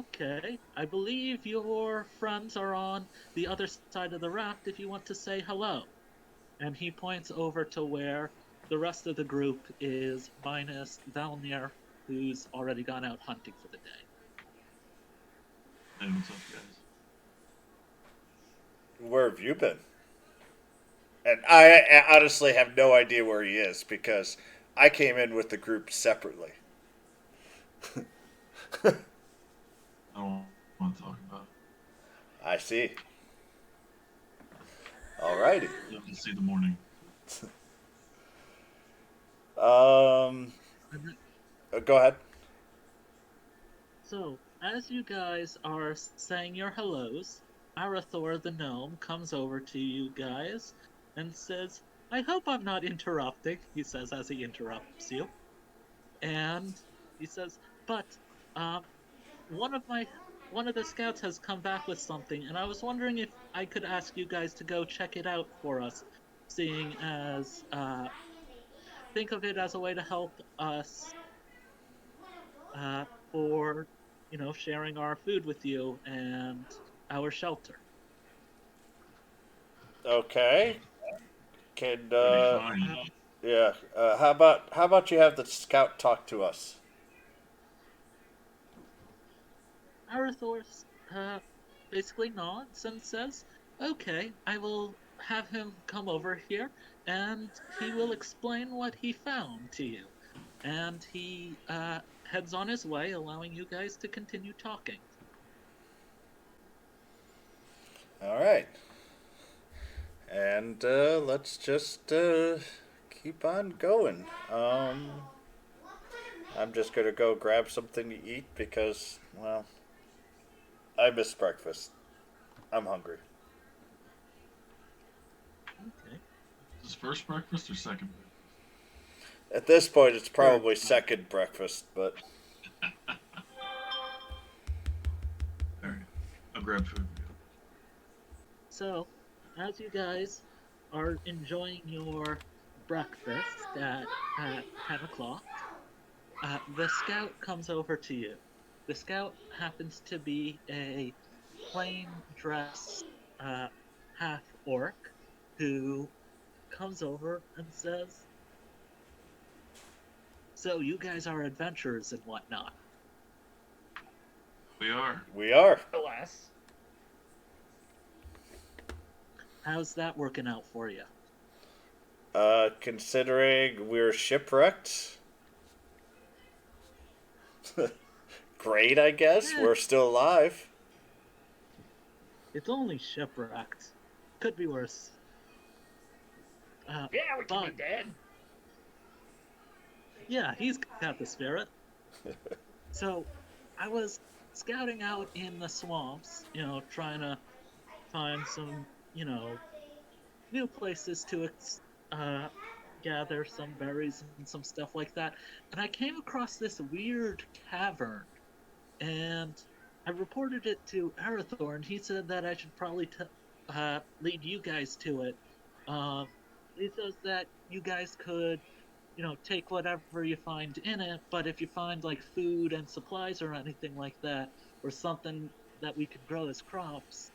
Okay, I believe your friends are on the other side of the raft if you want to say hello. And he points over to where the rest of the group is, minus Valnir, who's already gone out hunting for the day. Hey, what's up, guys? Where have you been? And I honestly have no idea where he is because I came in with the group separately. I don't want to talk about I see. Alrighty. it. Live to see the morning. Um, And Go ahead. so, as you guys are saying your hellos, Arathor the gnome comes over to you guys and says, I hope I'm not interrupting, he says as he interrupts you. And he says, but um, one of my one of the scouts has come back with something, and I was wondering if I could ask you guys to go check it out for us, seeing as think of it as a way to help us for sharing our food with you and our shelter. Okay. Can Pretty Uh, fine. yeah. How about you have the scout talk to us? Arathor basically nods and says, "Okay, I will have him come over here, and he will explain what he found to you." And he heads on his way, allowing you guys to continue talking. All right. And let's just keep on going. I'm just gonna go grab something to eat because, well, I missed breakfast. I'm hungry. Okay, Is this first breakfast or second At this point, it's third probably breakfast. second breakfast, but breakfast? Alright. I'll grab food. So, as you guys are enjoying your breakfast at 10 o'clock, the scout comes over to you. The scout happens to be a plain dressed uh, half orc who comes over and says, so, you guys are adventurers and whatnot. We are. we are. Alas. How's that working out for you? Considering we're shipwrecked, great, I guess. Eh, We're still alive. it's only shipwrecked. Could be worse. Uh, Yeah, we could be but dead. yeah, he's got the spirit. So I was scouting out in the swamps, trying to find some, new places to uh, gather some berries and some stuff like that. And I came across this weird cavern, and I reported it to Arathor, and he said that I should probably lead you guys to it. Um, he says that you guys could take whatever you find in it, but if you find like food and supplies or anything like that, or something that we could grow as crops,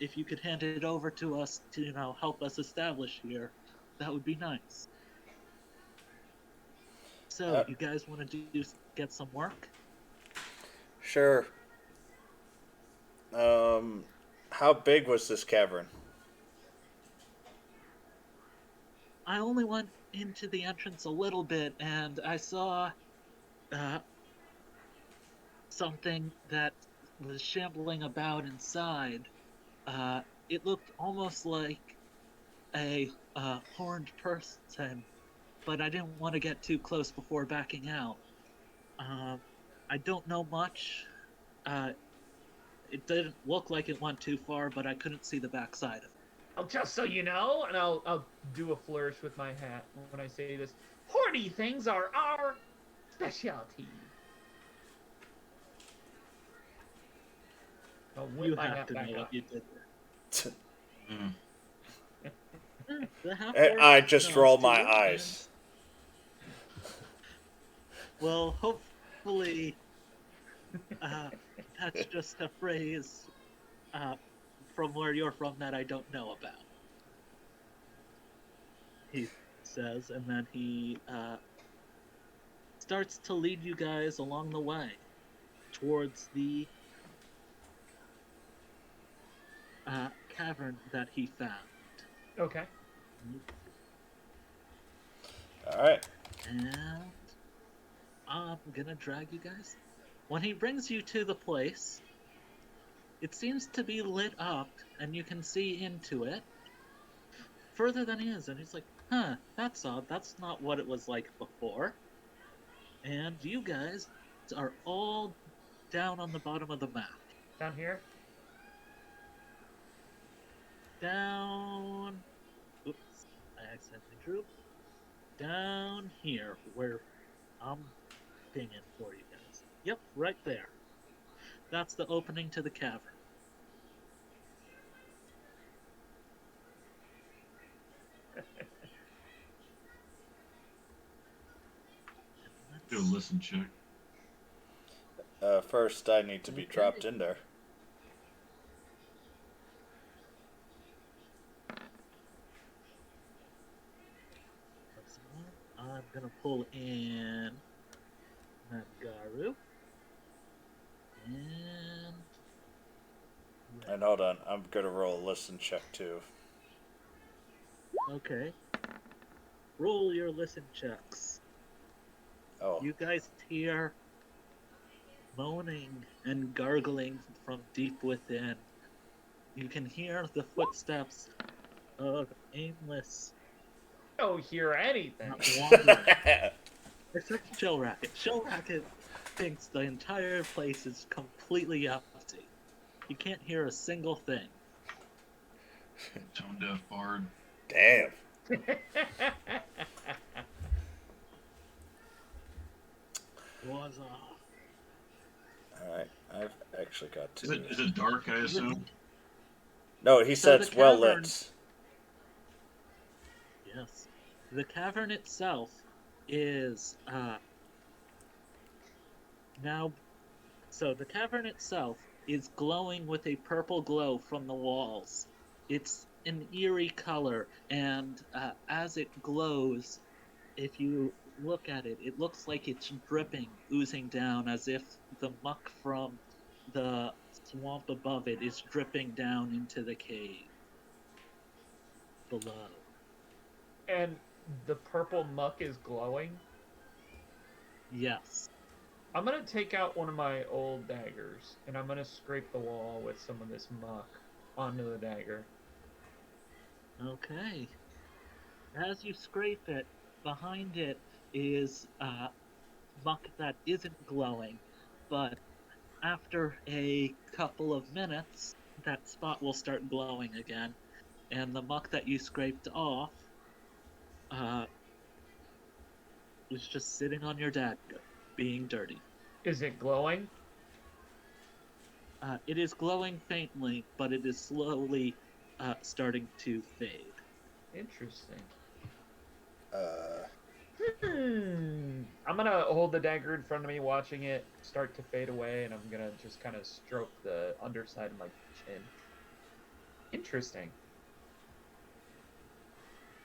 if you could hand it over to us to, help us establish here, that would be nice. So, Uh, you guys want to get some work? sure. Um, how big was this cavern? I only went into the entrance a little bit, and I saw uh, something that was shambling about inside. It looked almost like a horned person, but I didn't want to get too close before backing out. Um, I don't know much. Uh, it didn't look like it went too far, but I couldn't see the backside of it. I'll just so you know, and I'll do a flourish with my hat when I say this. Horny things are our specialty. I'll whip You my have hat to know back what up. you did there. Mm. The half orc I just nods roll to my you, and eyes. well, hopefully, uh, That's just a phrase from where you're from that I don't know about. He says, and then he starts to lead you guys along the way towards the cavern that he found. Okay. All right. And I'm gonna drag you guys. When he brings you to the place, it seems to be lit up, and you can see into it further than he is. And he's like, huh, that's odd. That's not what it was like before. And you guys are all down on the bottom of the map. Down here? Down. Oops, I accidentally drew. Down here, where I'm pinging for you guys. Yep, right there. That's the opening to the cavern. Do a listen check. First, I need to be Okay. dropped in there. I'm gonna pull in Madgarou. And And hold on, I'm gonna roll a listen check too. okay. Roll your listen checks. Oh, You guys hear moaning and gargling from deep within. You can hear the footsteps of aimless, I don't hear anything. not wandering. Except Shell Racket. Shell Racket thinks the entire place is completely empty. You can't hear a single thing. Tone deaf bard. damn. Was off. All right, I've actually got Is to. it dark, I assume? No, he So said the it's well cavern- lit. Yes. The cavern itself is now. So the cavern itself is glowing with a purple glow from the walls. It's an eerie color, and as it glows, if you look at it, it looks like it's dripping, oozing down, as if the muck from the swamp above it is dripping down into the cave below. And the purple muck is glowing. Yes. I'm gonna take out one of my old daggers and I'm gonna scrape the wall with some of this muck onto the dagger. Okay. As you scrape it, behind it is muck that isn't glowing, but after a couple of minutes, that spot will start glowing again, and the muck that you scraped off was just sitting on your dagger, being dirty. Is it glowing? It is glowing faintly, but it is slowly starting to fade. Interesting. Uh, I'm gonna hold the dagger in front of me, watching it start to fade away, and I'm gonna just kind of stroke the underside of my chin. Interesting.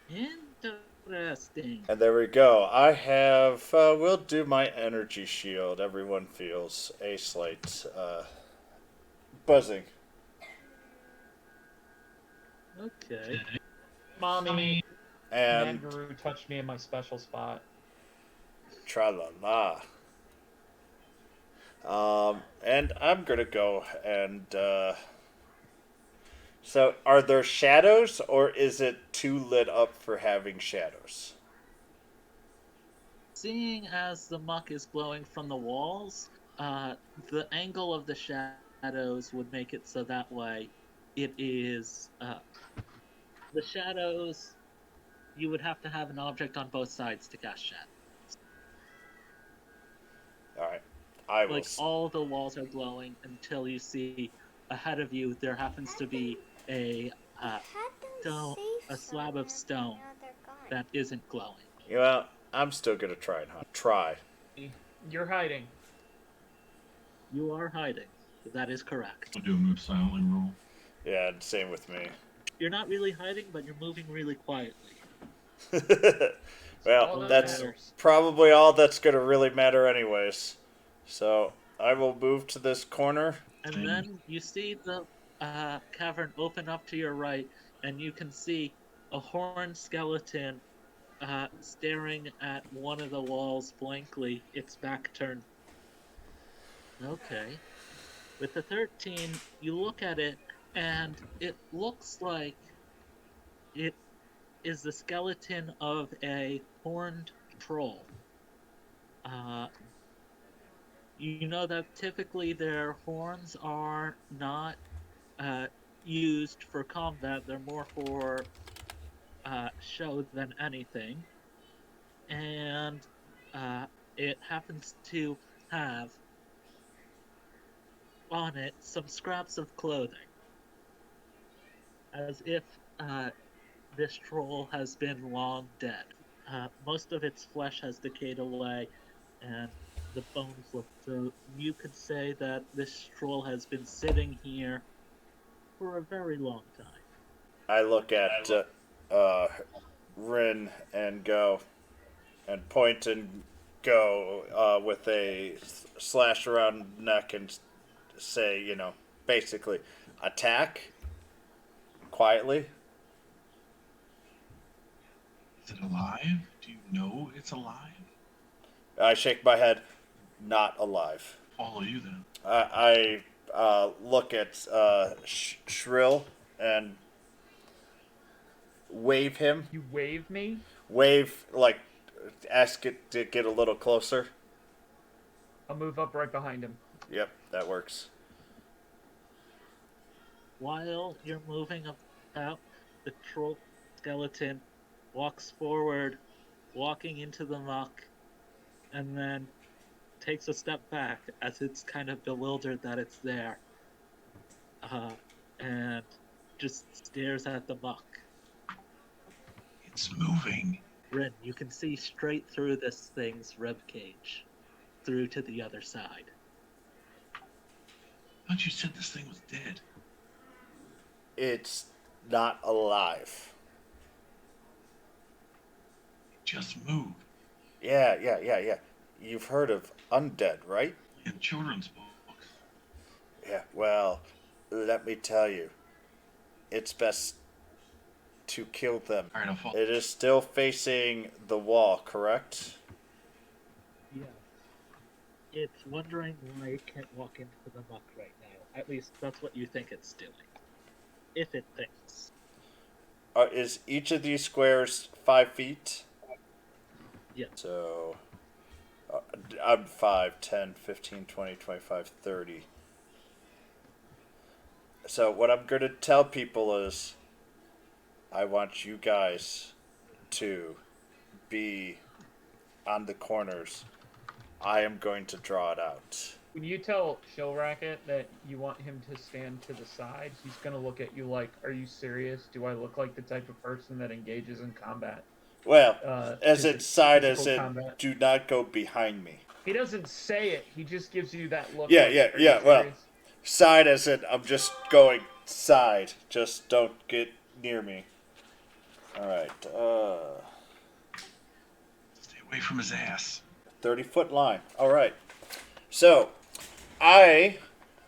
Interesting. and there we go. I have. We'll do my energy shield. Everyone feels a slight buzzing. Okay. Mommy, And Madgarou touched me in my special spot. tra la la. And I'm gonna go and. So, are there shadows, or is it too lit up for having shadows? Seeing as the muck is glowing from the walls, the angle of the shadows would make it so that way it is. The shadows, you would have to have an object on both sides to cast shadow. All right, I will. Like all the walls are glowing until you see ahead of you there happens to be a slab of stone that isn't glowing. Well, I'm still gonna try and hunt. Try. You're hiding. You are hiding. That is correct. I'll do a move silently roll. Yeah, and same with me. You're not really hiding, but you're moving really quietly. All Well, that that's matters. probably all that's going to really matter anyways. So, I will move to this corner. And Same. then you see the cavern open up to your right, and you can see a horned skeleton staring at one of the walls blankly, its back turned. Okay. With the 13, you look at it, and it looks like it is the skeleton of a horned troll. You know that typically their horns are not used for combat, they're more for show than anything. And it happens to have on it some scraps of clothing, as if this troll has been long dead. Most of its flesh has decayed away, and the bones look so. You could say that this troll has been sitting here for a very long time. I look at Ryn and go, and point and go with a slash around neck and say, basically, attack quietly. Is it alive? Do you know it's alive? I shake my head, not alive. Follow you then. I look at Shrill and wave him. You wave me? Wave, like, ask it to get a little closer. I'll move up right behind him. Yep, that works. While you're moving about, the troll skeleton walks forward, walking into the muck, and then takes a step back as it's kind of bewildered that it's there, and just stares at the muck. It's moving. Ryn, you can see straight through this thing's rib cage, through to the other side. I thought you said this thing was dead. It's not alive. It just moved. Yeah. You've heard of undead, right? In children's books. Yeah, well, let me tell you. It's best to kill them. Alright, I'll follow. It is still facing the wall, correct? Yeah. It's wondering why it can't walk into the muck right now. At least that's what you think it's doing. If it thinks. Is each of these squares 5 feet? Yeah. So, I'm 5, 10, 15, 20, 25, 30. So what I'm going to tell people is, I want you guys to be on the corners. I am going to draw it out. When you tell Shillracket that you want him to stand to the side, he's gonna look at you like, "Are you serious? Do I look like the type of person that engages in combat?" Well, as physi- it's side as physical in, combat. do not go behind me. He doesn't say it. He just gives you that look. Yeah, like, yeah, "Are you yeah, well- serious?" Side as in, I'm just going side. Just don't get near me. Alright, Stay away from his ass. 30-foot line. Alright. So, I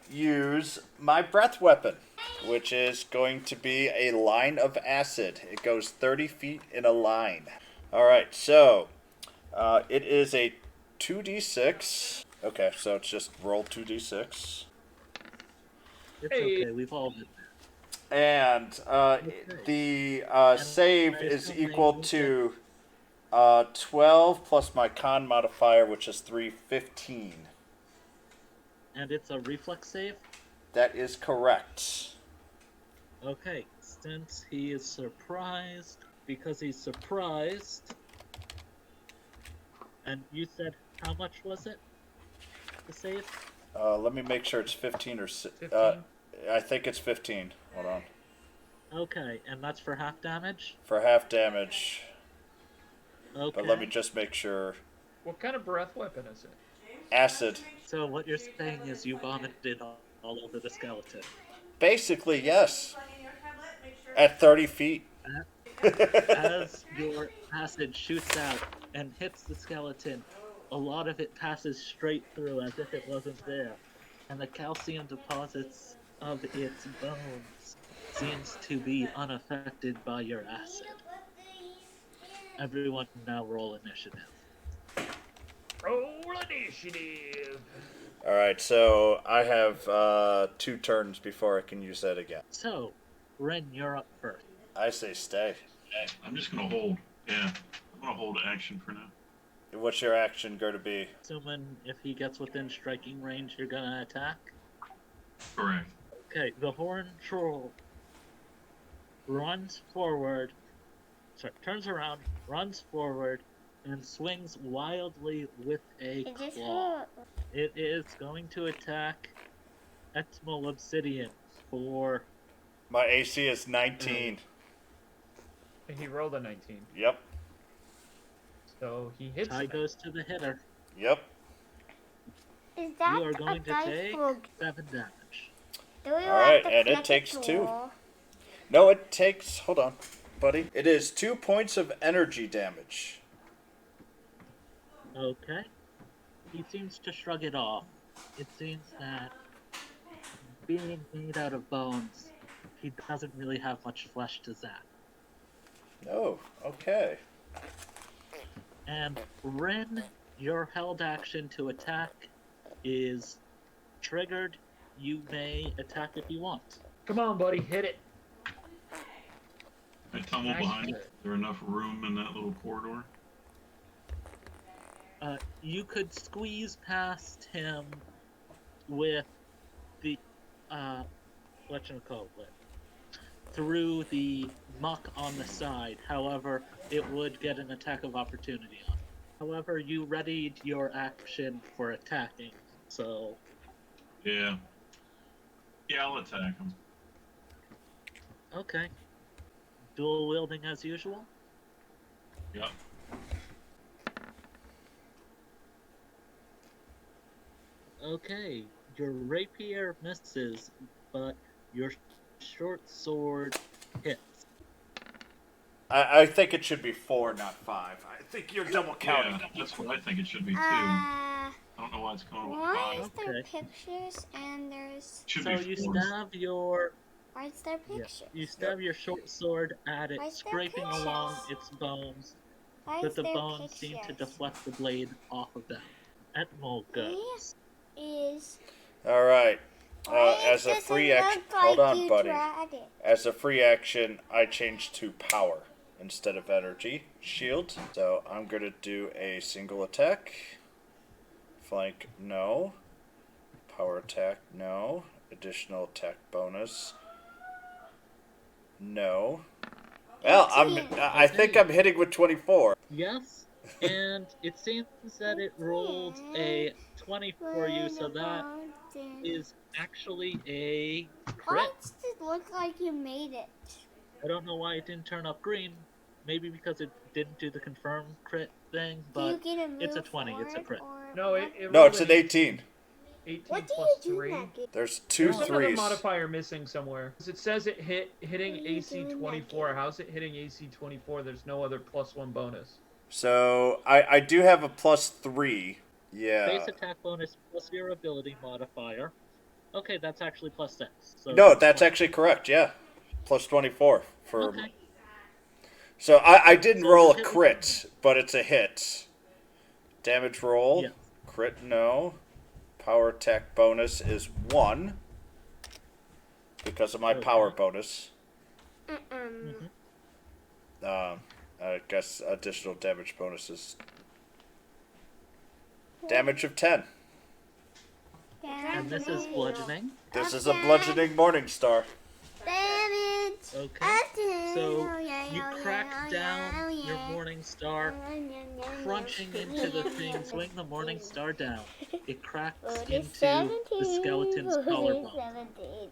use my breath weapon, which is going to be a line of acid. It goes 30 feet in a line. Alright, so, it is a 2d6. Okay, so it's just roll 2d6. It's Hey. okay, we've all been And the save is equal to 12 plus my con modifier, which is 315. And it's a reflex save? That is correct. Okay, since he is surprised, because he's surprised, and you said how much was it to save? Let me make sure it's 15 or 15. I think it's 15. Hold on. Okay, and that's for half damage? For half damage. Okay. But let me just make sure. What kind of breath weapon is it? Acid. So what you're saying is you vomited all over the skeleton. Basically, yes. At 30 feet. As your acid shoots out and hits the skeleton, a lot of it passes straight through as if it wasn't there, and the calcium deposits of its bones seems to be unaffected by your acid. Everyone now roll initiative. Roll initiative. All right, so I have 2 turns before I can use that again. So, Ryn, you're up first. I say stay. I'm just gonna hold. Yeah, I'm gonna hold action for now. What's your action going to be? Assuming if he gets within striking range, you're gonna attack. Correct. Okay, the horn troll runs forward, turns around, runs forward, and swings wildly with a claw. It is going to attack Eltumal Obsidian for... My AC is 19. He rolled a 19. Yep. So he hits tie me. goes to the hitter. Yep. Is that You are going a to dice take roll? 7 damage. Do we Alright, have to and it click takes to 2. roll? No, it takes... Hold on, buddy. It is 2 points of energy damage. Okay. He seems to shrug it off. It seems that being made out of bones, he doesn't really have much flesh to zap. Oh, okay. And Ryn, your held action to attack is triggered. You may attack if you want. Come on, buddy, hit it. I tumble behind. Is there enough room in that little corridor? You could squeeze past him with the whatchamacallit, through the muck on the side. However, it would get an attack of opportunity on. However, you readied your action for attacking, so Yeah. Yeah, I'll attack him. okay. Dual wielding as usual. Yep. Okay, your rapier misses, but your short sword hits. I think it should be 4, not 5. I think you're double counting. Yeah, that's what I think it should be too. Uh, I don't know why it's coming with why 5. is there Okay. pictures and there's... Should So be you 4. stab your Why is there pictures? you stab your short sword at it, Why is there scraping along pictures? its bones, Why but is the there bones seem to pictures? deflect the blade off of them. Eltumal goes. Is... All right. Why As a does it free look action, like hold on, you buddy. tried it? As a free action, I change to power instead of energy shield. So I'm gonna do a single attack. Flank, no. Power attack, no. Additional attack bonus, no. Well, I think I'm hitting with 24. Yes, and it seems that it rolled a 20 for you, so that is actually a Why crit. does it look like you made it? I don't know why it didn't turn up green. Maybe because it didn't do the confirm crit thing, Do you but get a it's a move 20, it's a for crit. or No, what? it No, rolled it's an 18. 18 What do plus you do 3. in that game? There's 2 There's another 3s. modifier missing somewhere. It says it hitting What do you AC do in that 24. game? How's it hitting AC 24? There's no other +1 bonus. So I do have a +3. Yeah. Base attack bonus plus your ability modifier. Okay, that's actually +6. So No, that's actually correct. Yeah, plus 24 for. okay. So I didn't So roll the a hit was crit, but it's a hit. Damage roll. Yes. Crit, no. Power attack bonus is 1 because of my Okay. power bonus. Mm-mm. I guess additional damage bonuses. Damage of 10. And this is bludgeoning. This is a bludgeoning morning star. Damage. Okay. So you crack down your morning star, crunching into the thing, swing the morning star down. It cracks into the skeleton's collarbone. 17.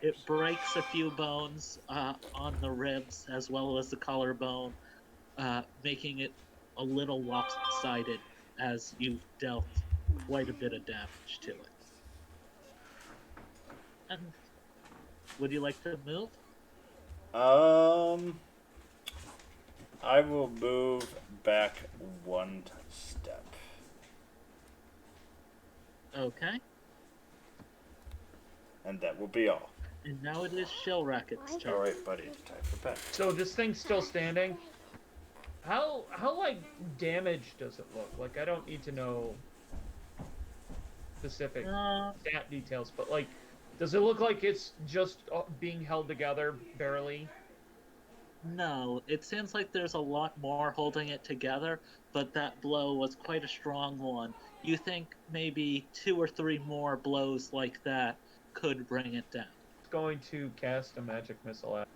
It breaks a few bones on the ribs as well as the collarbone, making it a little lopsided as you dealt quite a bit of damage to it. And would you like to move? I will move back one step. Okay. And that will be all. And now it is Shell Racket's turn. Alright, buddy. Time for bed. So this thing's still standing. How like damaged does it look? Like I don't need to know specific stat details, but like, does it look like it's just being held together barely? No, it seems like there's a lot more holding it together, but that blow was quite a strong one. You think maybe 2 or 3 more blows like that could bring it down. It's going to cast a magic missile at.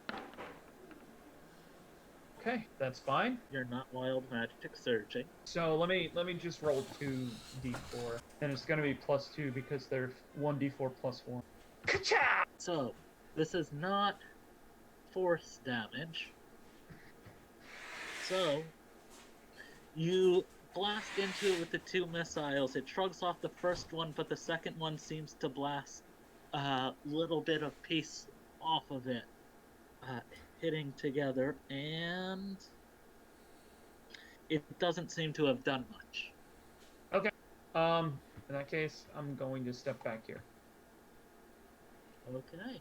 Okay, that's fine. You're not wild magic surging. So let me just roll 2d4, and it's gonna be +2 because they're 1d4 + 1. Ka-cha! So, this is not force damage. So, you blast into it with the 2 missiles. It shrugs off the first one, but the second one seems to blast a little bit of piece off of it, hitting together, and it doesn't seem to have done much. Okay. In that case, I'm going to step back here. Okay.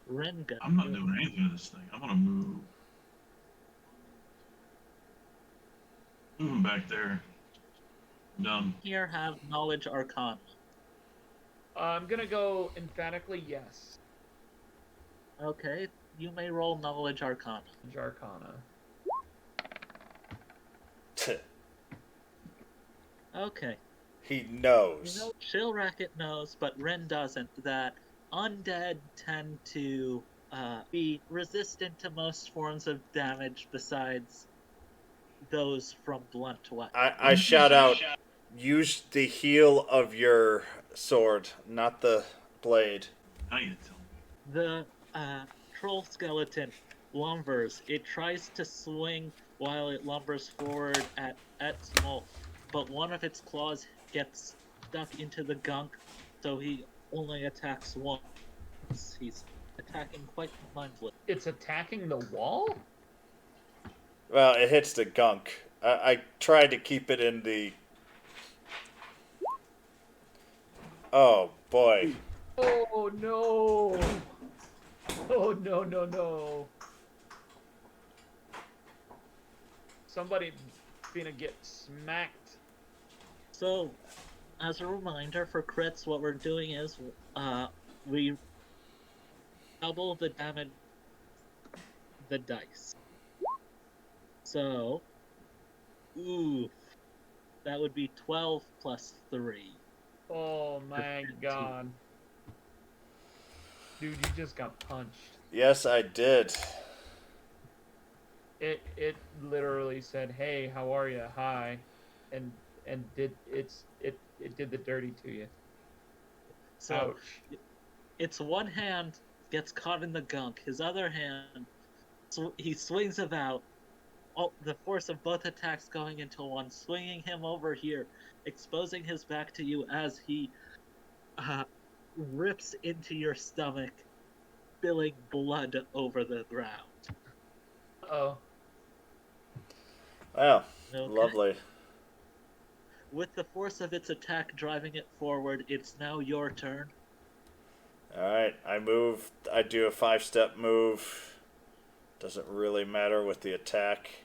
Renga. I'm not doing anything to this thing. I'm gonna move. Moving back there. Done. Here have Knowledge Arcana. I'm gonna go emphatically yes. Okay, you may roll Knowledge Arcana. Arcana. Okay. He knows. You know, Chill Racket knows, but Ryn doesn't, that undead tend to be resistant to most forms of damage besides those from blunt weapons. I shout out, use the heel of your sword, not the blade. How you tell me? The troll skeleton lumbers. It tries to swing while it lumbers forward at Eltumal, but one of its claws gets stuck into the gunk, so he only attacks once. He's attacking quite mindfully. It's attacking the wall? Well, it hits the gunk. I tried to keep it in the... Oh, boy. Oh no! Oh no. Somebody finna get smacked. So, as a reminder for crits, what we're doing is we double the damage, the dice. So, that would be 12 plus 3. Oh my god. Dude, you just got punched. Yes, I did. It literally said, "Hey, how are you? Hi," and it did the dirty to you. So, Ouch. its one hand gets caught in the gunk. His other hand, he swings about. The force of both attacks going into one, swinging him over here, exposing his back to you as he rips into your stomach, spilling blood over the ground. Oh. Wow, Okay. lovely. With the force of its attack driving it forward, it's now your turn. Alright, I move. I do a 5-step move. Doesn't really matter with the attack.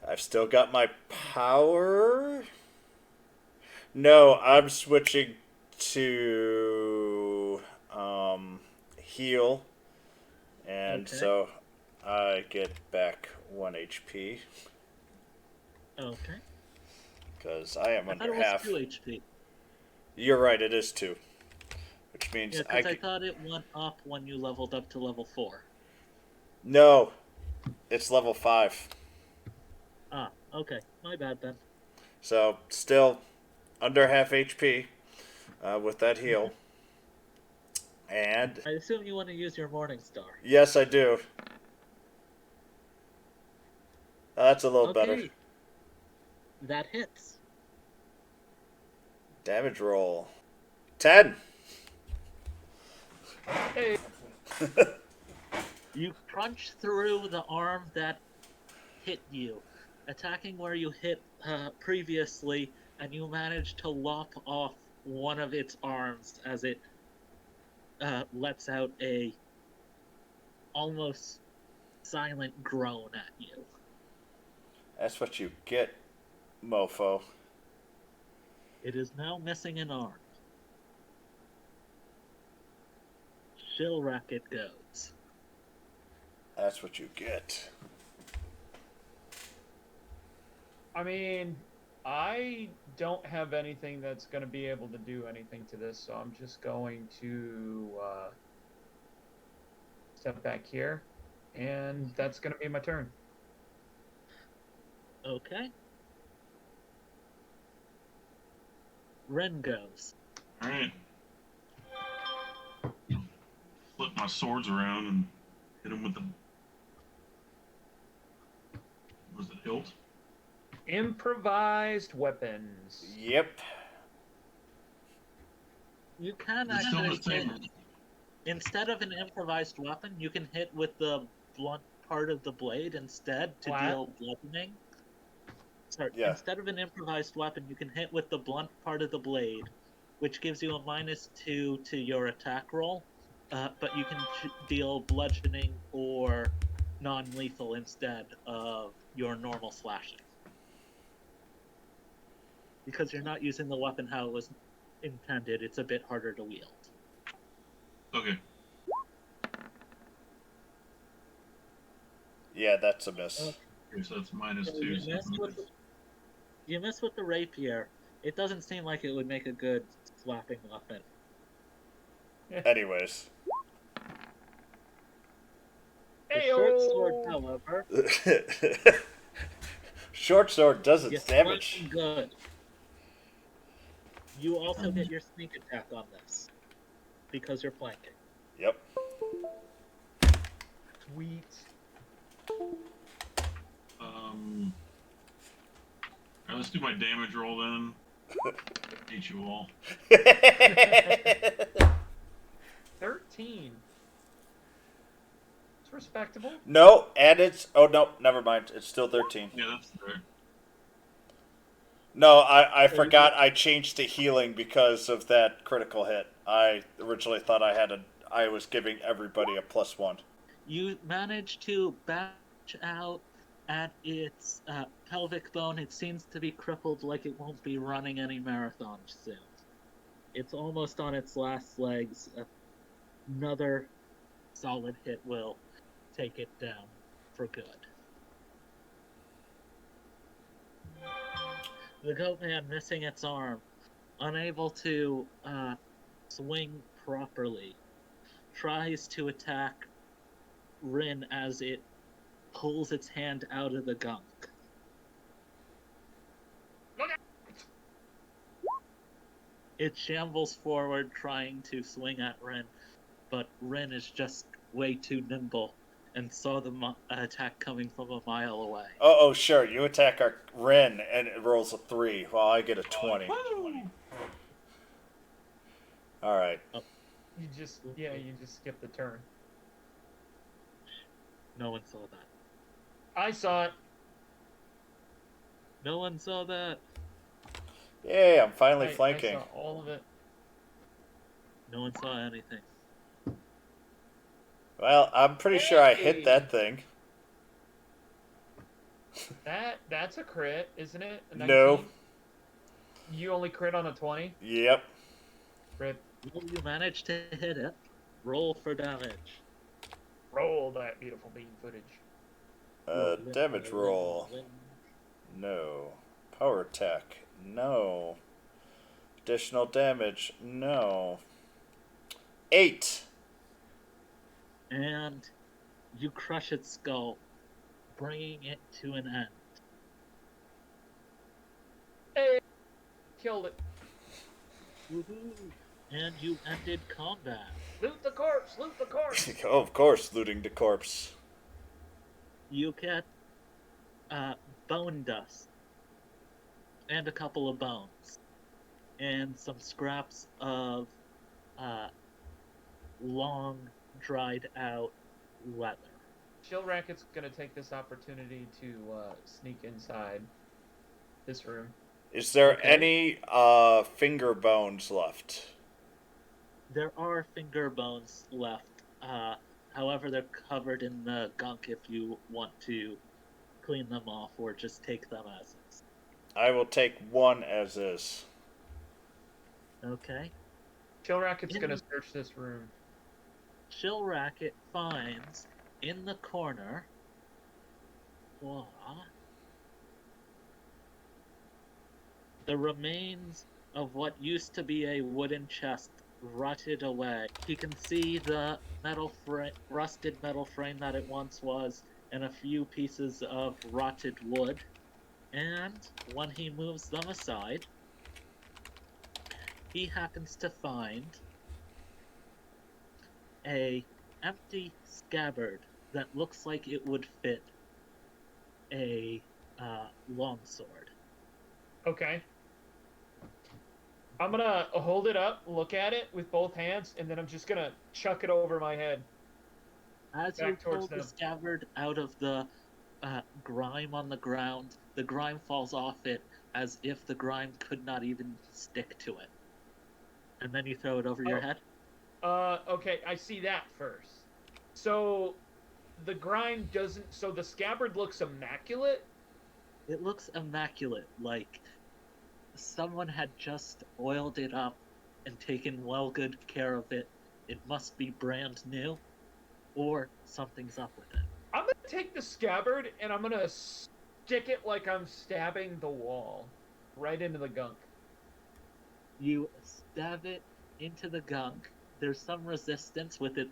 I've still got my power. No, I'm switching to heal. And Okay. so I get back 1 HP. Okay. Because I am I thought under it was half. 2 HP. You're right, it is 2. Which means Yeah, because I thought it went up when you leveled up to level 4. No, it's level 5. Ah, okay. My bad then. So, still under half HP with that heal. And, I assume you want to use your Morning Star. yes, I do. That's a little Okay. better. That hits. Damage roll. 10. Hey, You crunch through the arm that hit you, attacking where you hit previously, and you manage to lop off one of its arms as it lets out a almost silent groan at you. That's what you get, mofo. It is now missing an arm. Shellwreck it goes. That's what you get. I mean, I don't have anything that's going to be able to do anything to this, so I'm just going to step back here, and that's going to be my turn. Okay. Ryn goes. Alright. Flip my swords around and hit him with the. Was it hilt? Improvised weapons. Yep. You can It's still actually the hit, same. instead of an improvised weapon, you can hit with the blunt part of the blade instead to What? deal bludgeoning. Sorry, Yeah. instead of an improvised weapon, you can hit with the blunt part of the blade, which gives you a -2 to your attack roll, but you can deal bludgeoning or non-lethal instead of your normal slashing. Because you're not using the weapon how it was intended, it's a bit harder to wield. Okay. Yeah, that's a miss. Okay, so that's -2. You So missed with the, you missed with the rapier. It doesn't seem like it would make a good slapping weapon. Anyways. The short sword, however, Short sword does its gets damage. flanking good. You also get your sneak attack on this because you're flanking. Yep. Sweet. Alright, let's do my damage roll then. Hate you all. 13. It's respectable. No, and it's... Oh, no, never mind. It's still 13. Yeah, that's fair. No, I forgot I changed to healing because of that critical hit. I originally thought I was giving everybody a +1. You manage to bash out at its pelvic bone. It seems to be crippled, like it won't be running any marathons soon. It's almost on its last legs. Another solid hit will take it down for good. The goat man, missing its arm, unable to swing properly, tries to attack Ryn as it pulls its hand out of the gunk. It shambles forward, trying to swing at Ryn, but Ryn is just way too nimble and saw the attack coming from a mile away. Oh, sure. You attack our Ryn and it rolls a 3 while I get a 20. Alright. You just skip the turn. No one saw that. I saw it. No one saw that. Yay, I'm finally I flanking. saw all of it. No one saw anything. Well, I'm pretty sure I hit that thing. That's a crit, isn't it? A No. 19? You only crit on a 20? Yep. Crit. Well, you managed to hit it. Roll for damage. Roll that beautiful bean footage. Damage roll. No. Power attack. No. Additional damage. No. 8. And you crush its skull, bringing it to an end. Hey, killed it. Woohoo! And you ended combat. Loot the corpse. Loot the corpse. Oh, of course, looting the corpse. You get bone dust and a couple of bones and some scraps of long, dried out leather. Chill Racket's gonna take this opportunity to sneak inside this room. Is there Okay. any finger bones left? There are finger bones left. However, they're covered in the gunk if you want to clean them off or just take them as is. I will take one as is. Okay. Chill Racket's gonna search this room. Chill Racket finds in the corner the remains of what used to be a wooden chest rotted away. He can see the rusted metal frame that it once was, and a few pieces of rotted wood. And when he moves them aside, he happens to find a empty scabbard that looks like it would fit a longsword. Okay. I'm gonna hold it up, look at it with both hands, and then I'm just gonna chuck it over my head. As you Back pull towards the them. scabbard out of the grime on the ground, the grime falls off it as if the grime could not even stick to it. And then you throw it over your head? Okay, I see that first. So, the grime doesn't... So the scabbard looks immaculate? It looks immaculate, like someone had just oiled it up and taken well good care of it. It must be brand new, or something's up with it. I'm gonna take the scabbard and I'm gonna stick it like I'm stabbing the wall. Right into the gunk. You stab it into the gunk. There's some resistance with it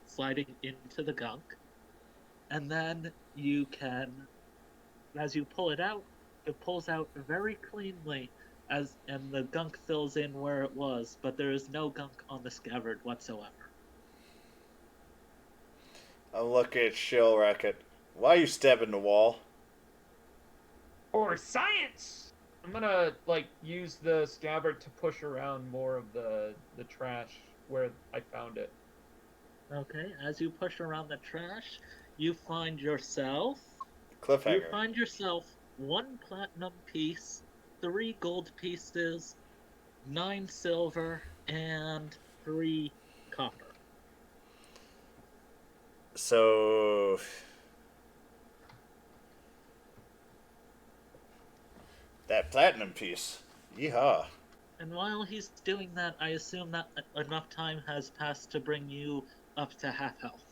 sliding into the gunk. And then you can, as you pull it out, it pulls out very cleanly, and the gunk fills in where it was, but there is no gunk on the scabbard whatsoever. I look at Shill Racket. Why are you stabbing the wall? Or science! I'm gonna, use the scabbard to push around more of the trash where I found it. Okay, as you push around the trash, you find yourself... Cliffhanger. You find yourself 1 platinum piece, 3 gold pieces, 9 silver, and 3 copper. So... that platinum piece. Yeehaw. And while he's doing that, I assume that enough time has passed to bring you up to half health.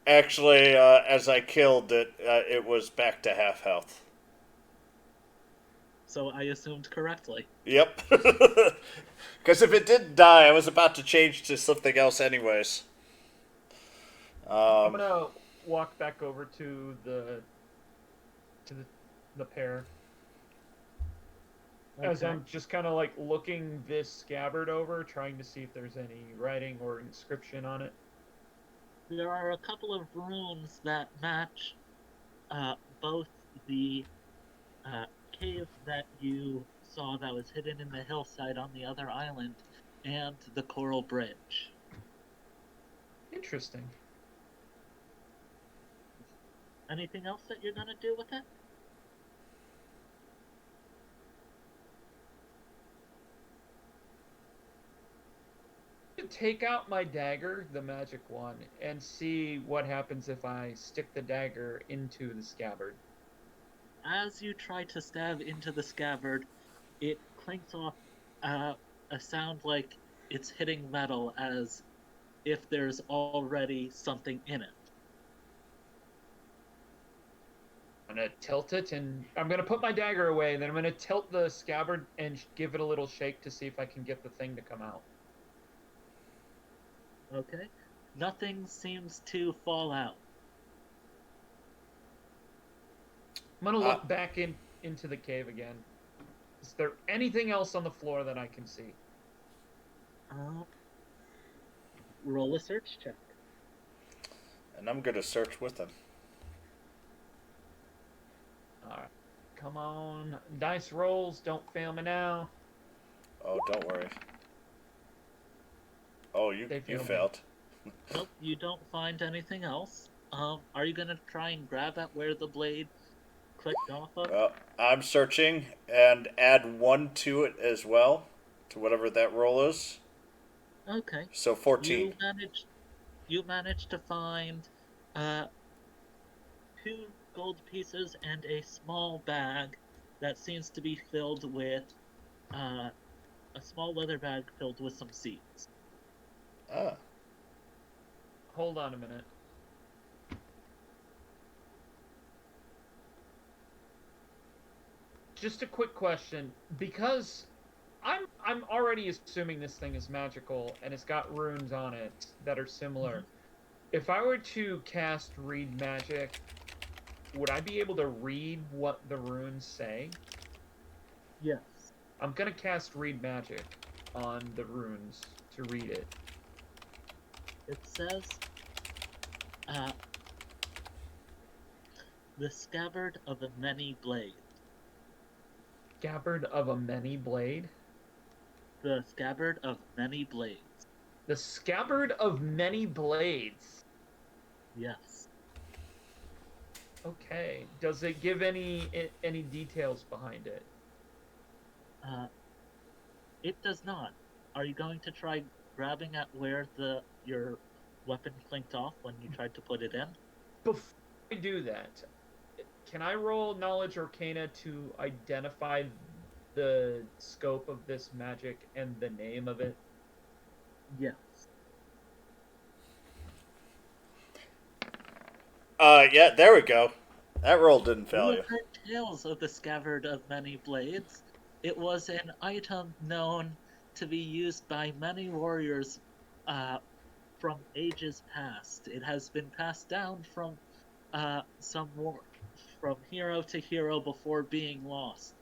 Actually, as I killed it, it was back to half health. So I assumed correctly. Yep. Because if it didn't die, I was about to change to something else anyways. I'm gonna walk back over to the pair. As I'm just kind of looking this scabbard over, trying to see if there's any writing or inscription on it. There are a couple of runes that match both the cave that you saw that was hidden in the hillside on the other island and the coral bridge. Interesting. Anything else that you're gonna do with it? Take out my dagger, the magic one, and see what happens if I stick the dagger into the scabbard. As you try to stab into the scabbard, it clinks off a sound like it's hitting metal, as if there's already something in it. I'm gonna tilt it, and I'm gonna put my dagger away, and then I'm gonna tilt the scabbard and give it a little shake to see if I can get the thing to come out. Okay. Nothing seems to fall out. I'm gonna look back into the cave again. Is there anything else on the floor that I can see? Roll a search check. And I'm going to search with him. Alright. Come on. Dice rolls, don't fail me now. Oh, don't worry. Oh, you failed me. failed. Nope, you don't find anything else. Are you gonna try and grab at where the blade clicked off of? Well, I'm searching and add 1 to it as well, to whatever that roll is. Okay. So 14. You managed to find uh 2 gold pieces and a small bag that seems to be filled with uh a small leather bag filled with some seeds. Ah. Hold on a minute. Just a quick question, because I'm already assuming this thing is magical and it's got runes on it that are similar. If I were to cast read magic, would I be able to read what the runes say? Yes. I'm gonna cast read magic on the runes to read it. It says uh the scabbard of a many blade. Scabbard of a many blade? The scabbard of many blades. The scabbard of many blades. Yes. Okay. Does it give any details behind it? It does not. Are you going to try grabbing at where your weapon clinked off when you tried to put it in? Before I do that, can I roll Knowledge Arcana to identify the scope of this magic and the name of it? Yes. Yeah, there we go. That roll didn't fail You you. have heard tales of the scabbard of many blades. It was an item known to be used by many warriors from ages past. It has been passed down from from hero to hero before being lost.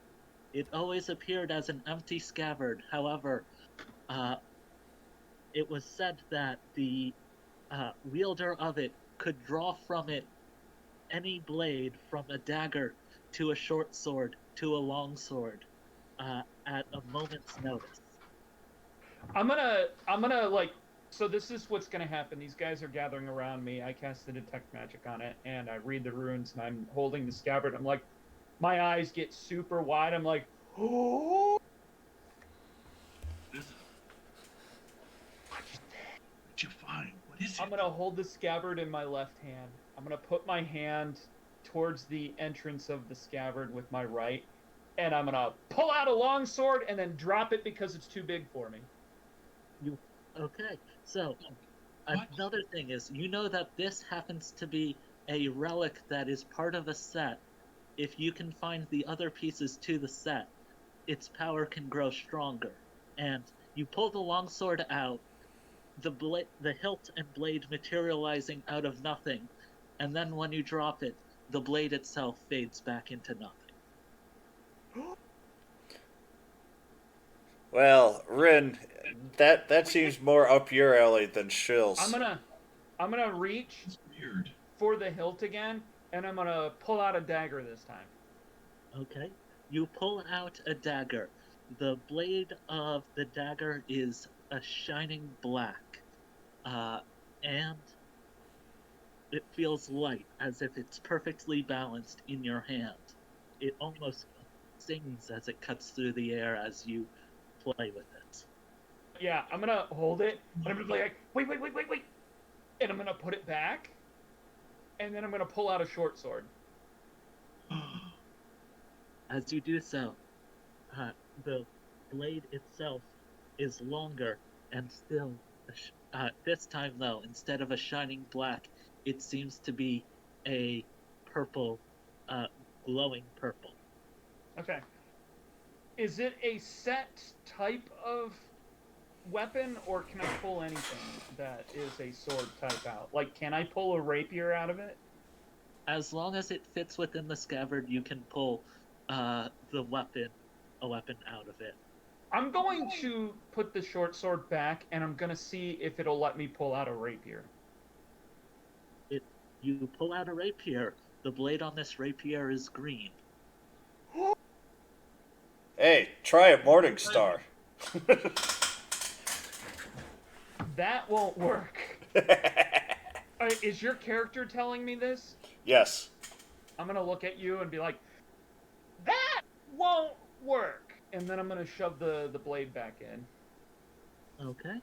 It always appeared as an empty scabbard. However, it was said that the wielder of it could draw from it any blade, from a dagger to a short sword to a long sword, at a moment's notice. I'm gonna like. So this is what's gonna happen. These guys are gathering around me. I cast the detect magic on it, and I read the runes, and I'm holding the scabbard. I'm like, my eyes get super wide. I'm like, oh. What is it? What'd you find? What is it? I'm gonna hold the scabbard in my left hand. I'm gonna put my hand towards the entrance of the scabbard with my right, and I'm gonna pull out a long sword and then drop it because it's too big for me. Okay, so What? another thing is, you know that this happens to be a relic that is part of a set. If you can find the other pieces to the set, its power can grow stronger. And you pull the longsword out, the hilt and blade materializing out of nothing, and then when you drop it, the blade itself fades back into nothing. Well, Ryn, that seems more up your alley than Shill's. I'm gonna reach It's weird. for the hilt again, and I'm gonna pull out a dagger this time. Okay, you pull out a dagger. The blade of the dagger is a shining black, and it feels light, as if it's perfectly balanced in your hand. It almost sings as it cuts through the air as you play with it. Yeah, I'm gonna hold it, and I'm gonna be like, wait, and I'm gonna put it back, and then I'm gonna pull out a short sword. As you do so, the blade itself is longer and still, this time though, instead of a shining black, it seems to be a purple, glowing purple. Okay. Is it a set type of weapon, or can I pull anything that is a sword type out? Like, can I pull a rapier out of it? As long as it fits within the scabbard, you can pull a weapon out of it. I'm going to put the short sword back, and I'm gonna see if it'll let me pull out a rapier. You pull out a rapier. The blade on this rapier is green. Hey, try it, Morningstar. That won't work. Is your character telling me this? Yes. I'm gonna look at you and be like, that won't work. And then I'm gonna shove the blade back in. Okay.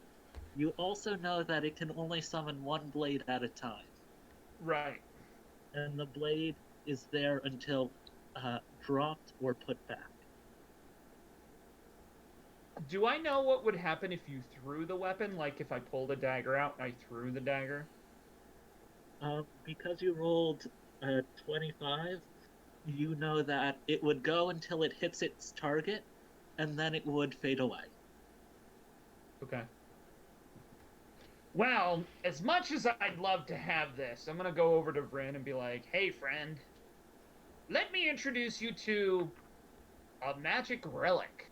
You also know that it can only summon one blade at a time. Right. And the blade is there until dropped or put back. Do I know what would happen if you threw the weapon? Like if I pulled a dagger out and I threw the dagger? Because you rolled 25, you know that it would go until it hits its target, and then it would fade away. Okay. Well, as much as I'd love to have this, I'm gonna go over to Ryn and be like, hey friend, let me introduce you to a magic relic.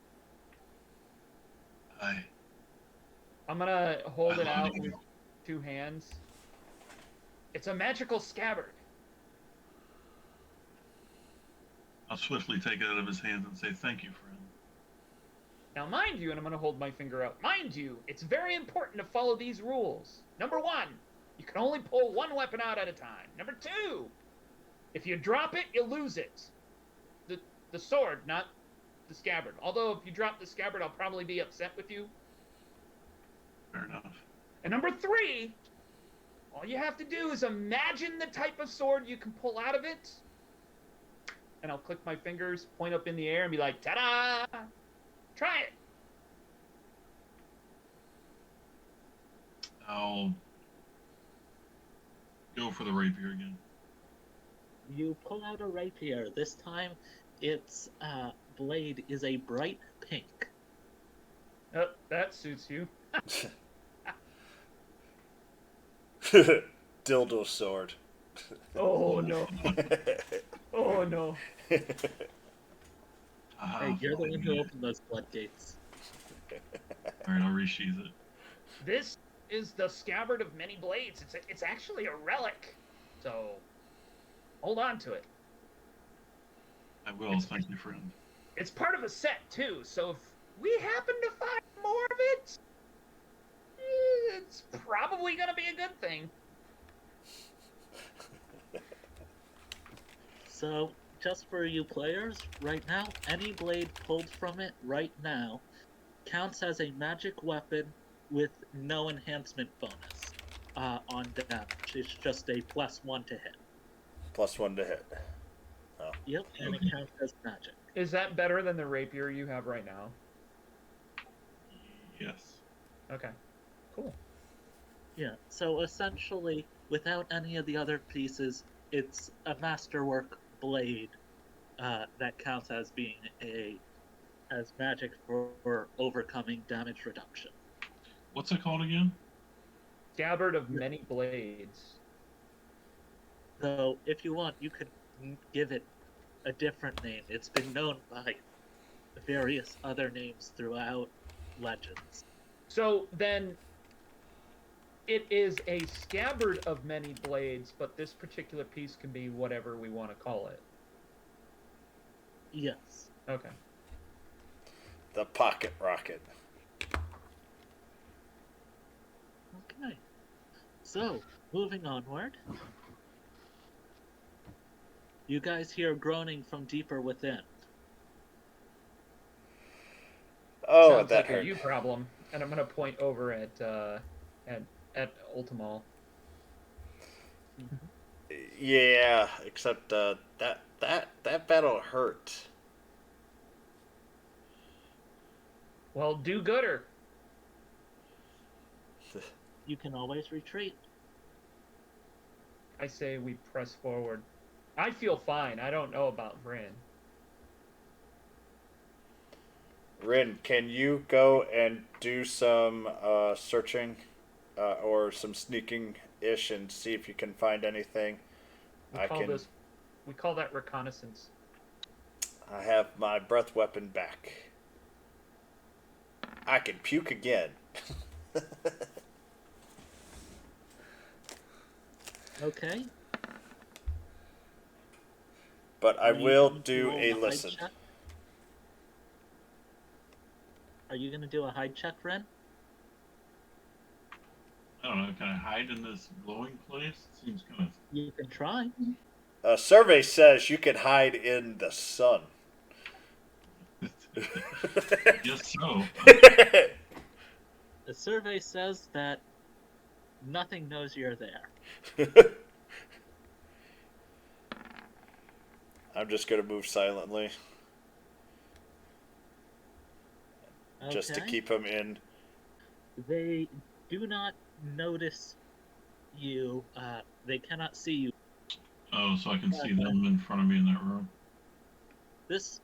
I'm gonna hold it out with 2 hands. It's a magical scabbard. I'll swiftly take it out of his hands and say, thank you, friend. Now, mind you, and I'm going to hold my finger out, mind you, it's very important to follow these rules. Number 1, you can only pull 1 weapon out at a time. Number 2, if you drop it, you lose it. The sword, not the scabbard. Although, if you drop the scabbard, I'll probably be upset with you. Fair enough. And number 3, all you have to do is imagine the type of sword you can pull out of it. And I'll click my fingers, point up in the air, and be like, ta-da! Try it! I'll go for the rapier again. You pull out a rapier. This time, its blade is a bright pink. Oh, that suits you. Dildo sword. Oh, no. Oh, no. Hey, you're the one who opened those floodgates. Alright, I'll resheath it. This is the Scabbard of Many Blades. It's actually a relic. So, hold on to it. I will, thank you, friend. It's part of a set, too, so if we happen to find more of it, it's probably going to be a good thing. So, just for you players, right now, any blade pulled from it right now counts as a magic weapon with no enhancement bonus on damage. It's just a +1 to hit. +1 to hit. Oh. Yep, and it counts as magic. Is that better than the rapier you have right now? Yes. Okay, cool. Yeah, so essentially, without any of the other pieces, it's a masterwork blade that counts as being as magic for overcoming damage reduction. What's it called again? Scabbard of Many Blades. So, if you want, you could give it a different name. It's been known by various other names throughout Legends. So then, it is a Scabbard of Many Blades, but this particular piece can be whatever we want to call it. Yes. Okay. The pocket rocket. Okay. So, moving onward. You guys hear groaning from deeper within. Oh, Sounds that like hurt. a you problem, and I'm gonna point over at Eltumal. Yeah, except that battle hurt. Well, do gooder. You can always retreat. I say we press forward. I feel fine. I don't know about Ryn. Ryn, can you go and do some searching or some sneaking-ish and see if you can find anything? We call that reconnaissance. I have my breath weapon back. I can puke again. Okay. But I Are you will going to do roll a hide listen. check? Are you going to do a hide check, Ryn? I don't know, can I hide in this glowing place? Seems kind You can try. A survey says you can hide in the sun. of... Guess so. The survey says that nothing knows you're there. I'm just gonna move silently, Okay. just to keep him in. They do not notice you. They cannot see you. Oh, so I can see them in front of me in that room. This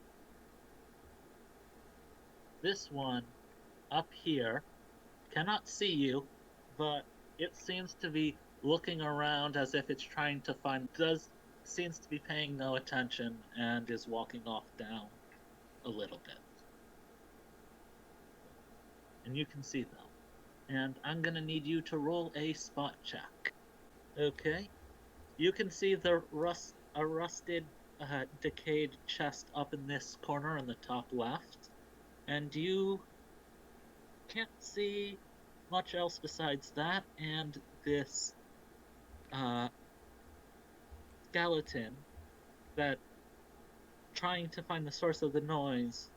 one up here cannot see you, but it seems to be looking around as if it's trying to find. Seems to be paying no attention and is walking off down a little bit. And you can see them. And I'm gonna need you to roll a spot check. Okay. You can see a rusted, decayed chest up in this corner in the top left, and you can't see much else besides that and this skeleton that, trying to find the source of the noise,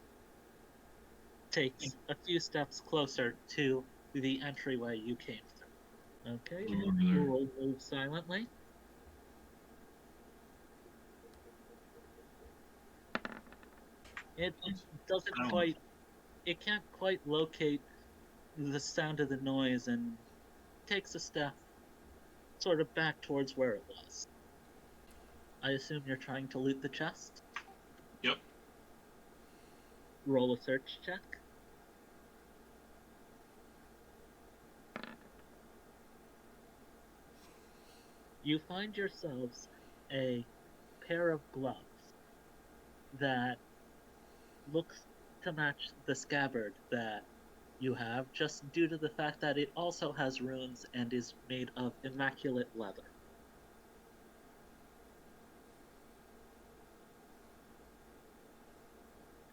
takes a few steps closer to the entryway you came through. Okay, Move over there. we'll move silently. It doesn't Silence. quite. It can't quite locate the sound of the noise and takes a step sort of back towards where it was. I assume you're trying to loot the chest? Yep. Roll a search check. You find yourselves a pair of gloves that looks to match the scabbard that you have, just due to the fact that it also has runes and is made of immaculate leather.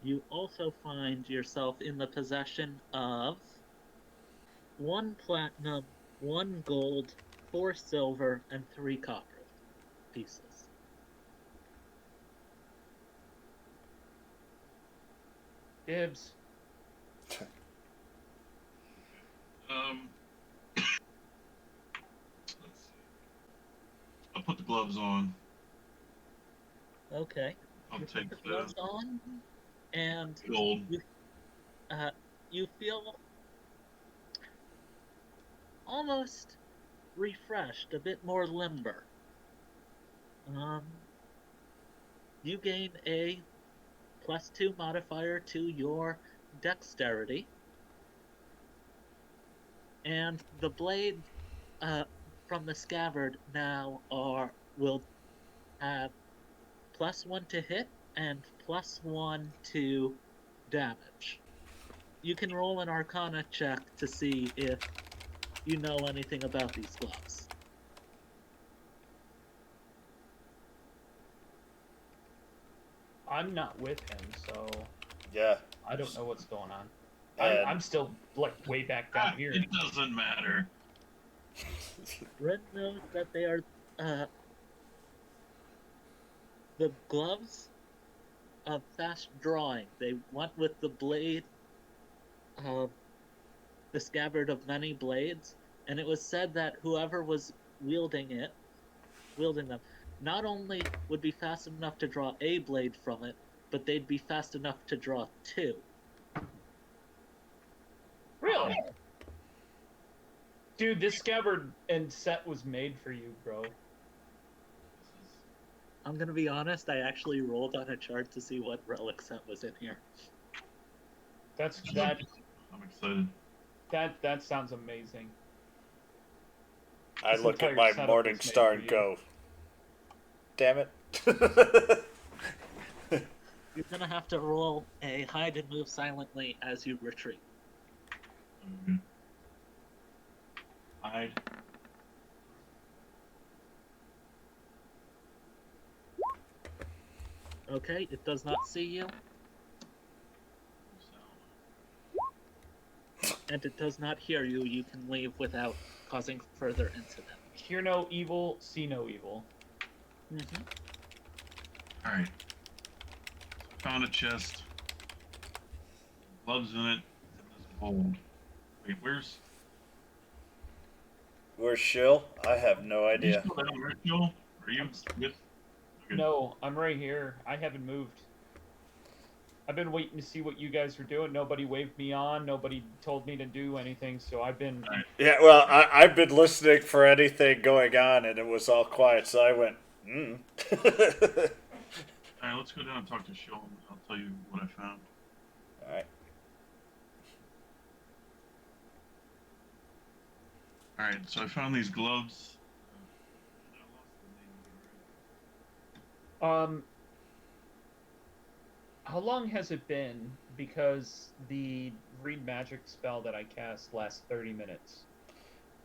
You also find yourself in the possession of 1 platinum, 1 gold, 4 silver, and 3 copper pieces. Dibs. Let's see. I'll put the gloves on. Okay. I'll You take put the the gloves on, and gold. you feel almost refreshed, a bit more limber. You gain a +2 modifier to your dexterity, and the blade from the scabbard now will have +1 to hit and +1 to damage. You can roll an Arcana check to see if you know anything about these gloves. I'm not with him, so Yeah. I don't know what's going on. And I'm still like way back down here. It doesn't matter. Ryn knows that they are the gloves of fast drawing. They went with the blade of the scabbard of many blades, and it was said that whoever was wielding them, not only would be fast enough to draw a blade from it, but they'd be fast enough to draw 2. Really? Dude, this scabbard and set was made for you, bro. I'm gonna be honest, I actually rolled on a chart to see what relic set was in here. That I'm excited. that sounds amazing. I This look at entire my setup morning is made star for and you. go, damn it. You're gonna have to roll a hide and move silently as you retreat. Okay. Hide. Okay, it does not see you. and it does not hear you, you can leave without causing further incident. Hear no evil, see no evil. Mm-hmm. All right. Found a chest. Gloves in it. And this gold. Wait, where's Shill? I have no Are you idea. still down there, Joel? Are you with? Okay. No, I'm right here. I haven't moved. I've been waiting to see what you guys were doing. Nobody waved me on. Nobody told me to do anything. So I've been. All right. Yeah, well, I've been listening for anything going on, and it was all quiet, so I went, All right, let's go down and talk to Sean. I'll tell you what I found. All right. All right, so I found these gloves. How long has it been? Because the read magic spell that I cast lasts 30 minutes.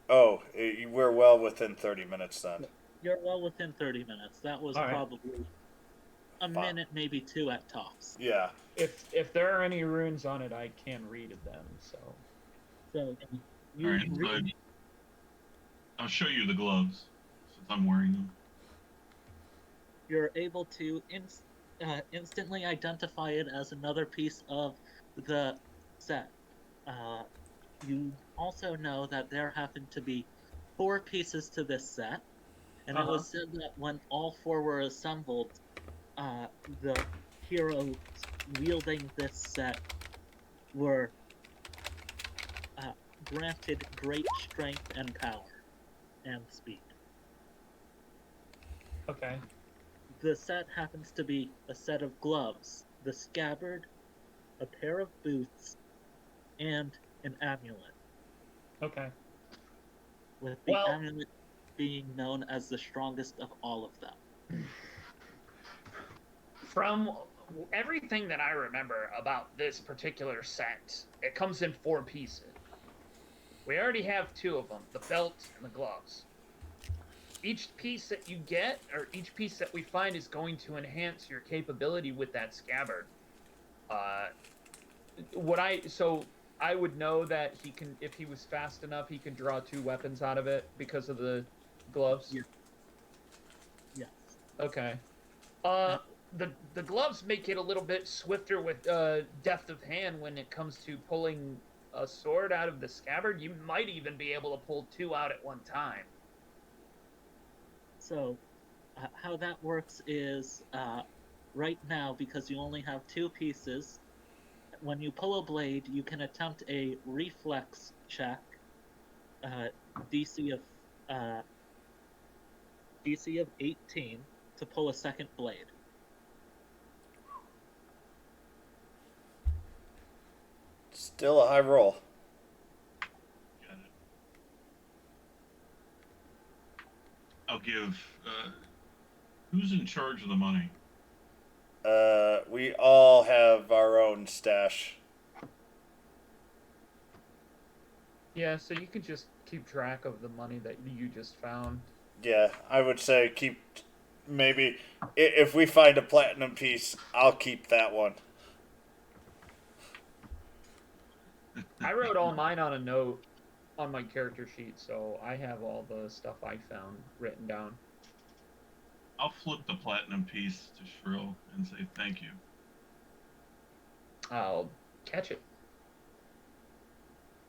Oh, we're well within 30 minutes then. You're well within 30 minutes. That was All right. probably a minute, maybe two at tops. Yeah. If there are any runes on it, I can read them. So So you All right, read, I'll show you the gloves since I'm wearing them. you're able to instantly identify it as another piece of the set. You also know that there happen to be 4 pieces to this set, and it was said that when all 4 were assembled, the heroes wielding this set were granted great strength and power and speed. okay. The set happens to be a set of gloves, the scabbard, a pair of boots, and an amulet, Okay. with the Well- amulet being known as the strongest of all of them. From everything that I remember about this particular set, it comes in 4 pieces. We already have 2 of them, the belt and the gloves. Each piece that you get, or each piece that we find, is going to enhance your capability with that scabbard. So I would know that he can, if he was fast enough, he can draw 2 weapons out of it because of the gloves. Yeah. Yes. Okay. The gloves make it a little bit swifter with depth of hand when it comes to pulling a sword out of the scabbard. You might even be able to pull 2 out at one time. So, how that works is, right now, because you only have 2 pieces, when you pull a blade, you can attempt a reflex check, DC of 18, to pull a second blade. Still a high roll. Got it. I'll give. Who's in charge of the money? We all have our own stash. Yeah, so you can just keep track of the money that you just found. Yeah, I would say keep. Maybe if we find a platinum piece, I'll keep that one. I wrote all mine on a note on my character sheet, so I have all the stuff I found written down. I'll flip the platinum piece to Shrill and say thank you. I'll catch it.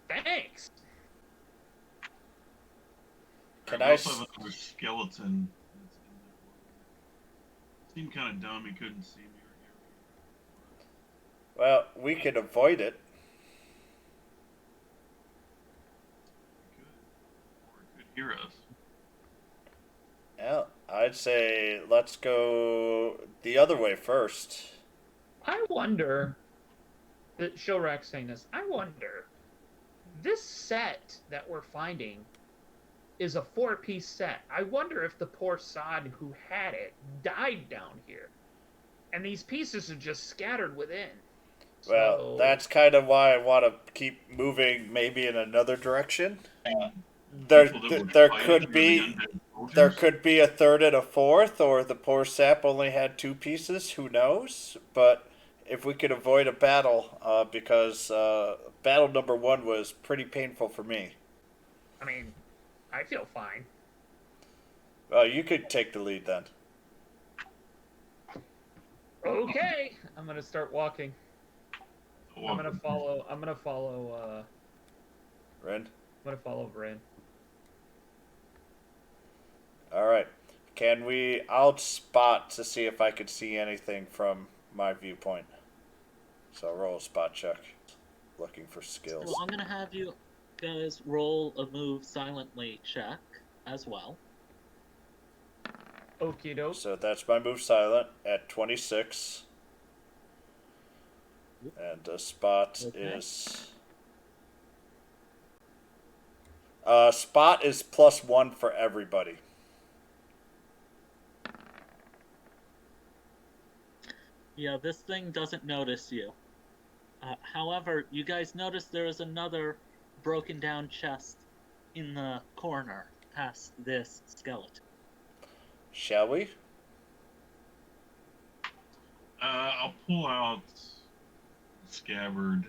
Thanks! Can I I also s- have another skeleton. That's in that one. Seemed kind of dumb. He couldn't see me or hear me. Well, we could avoid it. He could. Or he could hear us. Yeah, I'd say let's go the other way first. I wonder... Shilrak's saying this. I wonder... This set that we're finding is a 4-piece set. I wonder if the poor sod who had it died down here. And these pieces are just scattered within. Well, So- that's kind of why I want to keep moving, maybe in another direction. There People that were there fighting could were the be undead soldiers. there could be a third and a fourth, or the poor sap only had 2 pieces. Who knows? But if we could avoid a battle, because battle number 1 was pretty painful for me. I mean, I feel fine. You could take the lead then. Okay, I'm gonna start walking. Oh, I'm gonna follow. Ryn? I'm gonna follow Ryn. Alright. Can we outspot to see if I could see anything from my viewpoint? So roll a spot check. Looking for skills. So I'm gonna have you guys roll a move silently check as well. Okie doke. So that's my move silent at 26. And the spot Okay. is... spot is +1 for everybody. Yeah, this thing doesn't notice you. However, you guys notice there is another broken down chest in the corner past this skeleton. Shall we? I'll pull out Scabbard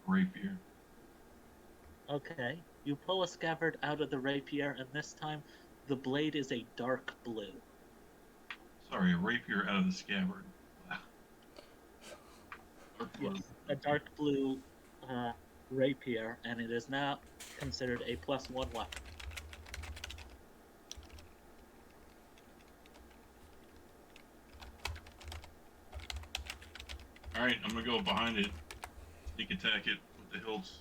rapier. Okay, you pull a scabbard out of the rapier, and this time the blade is a dark blue. Sorry, a rapier out of the scabbard. Dark blue. Yes, a dark blue rapier, and it is now considered a +1 weapon. Alright, I'm gonna go behind it. Sneak attack it with the hilts.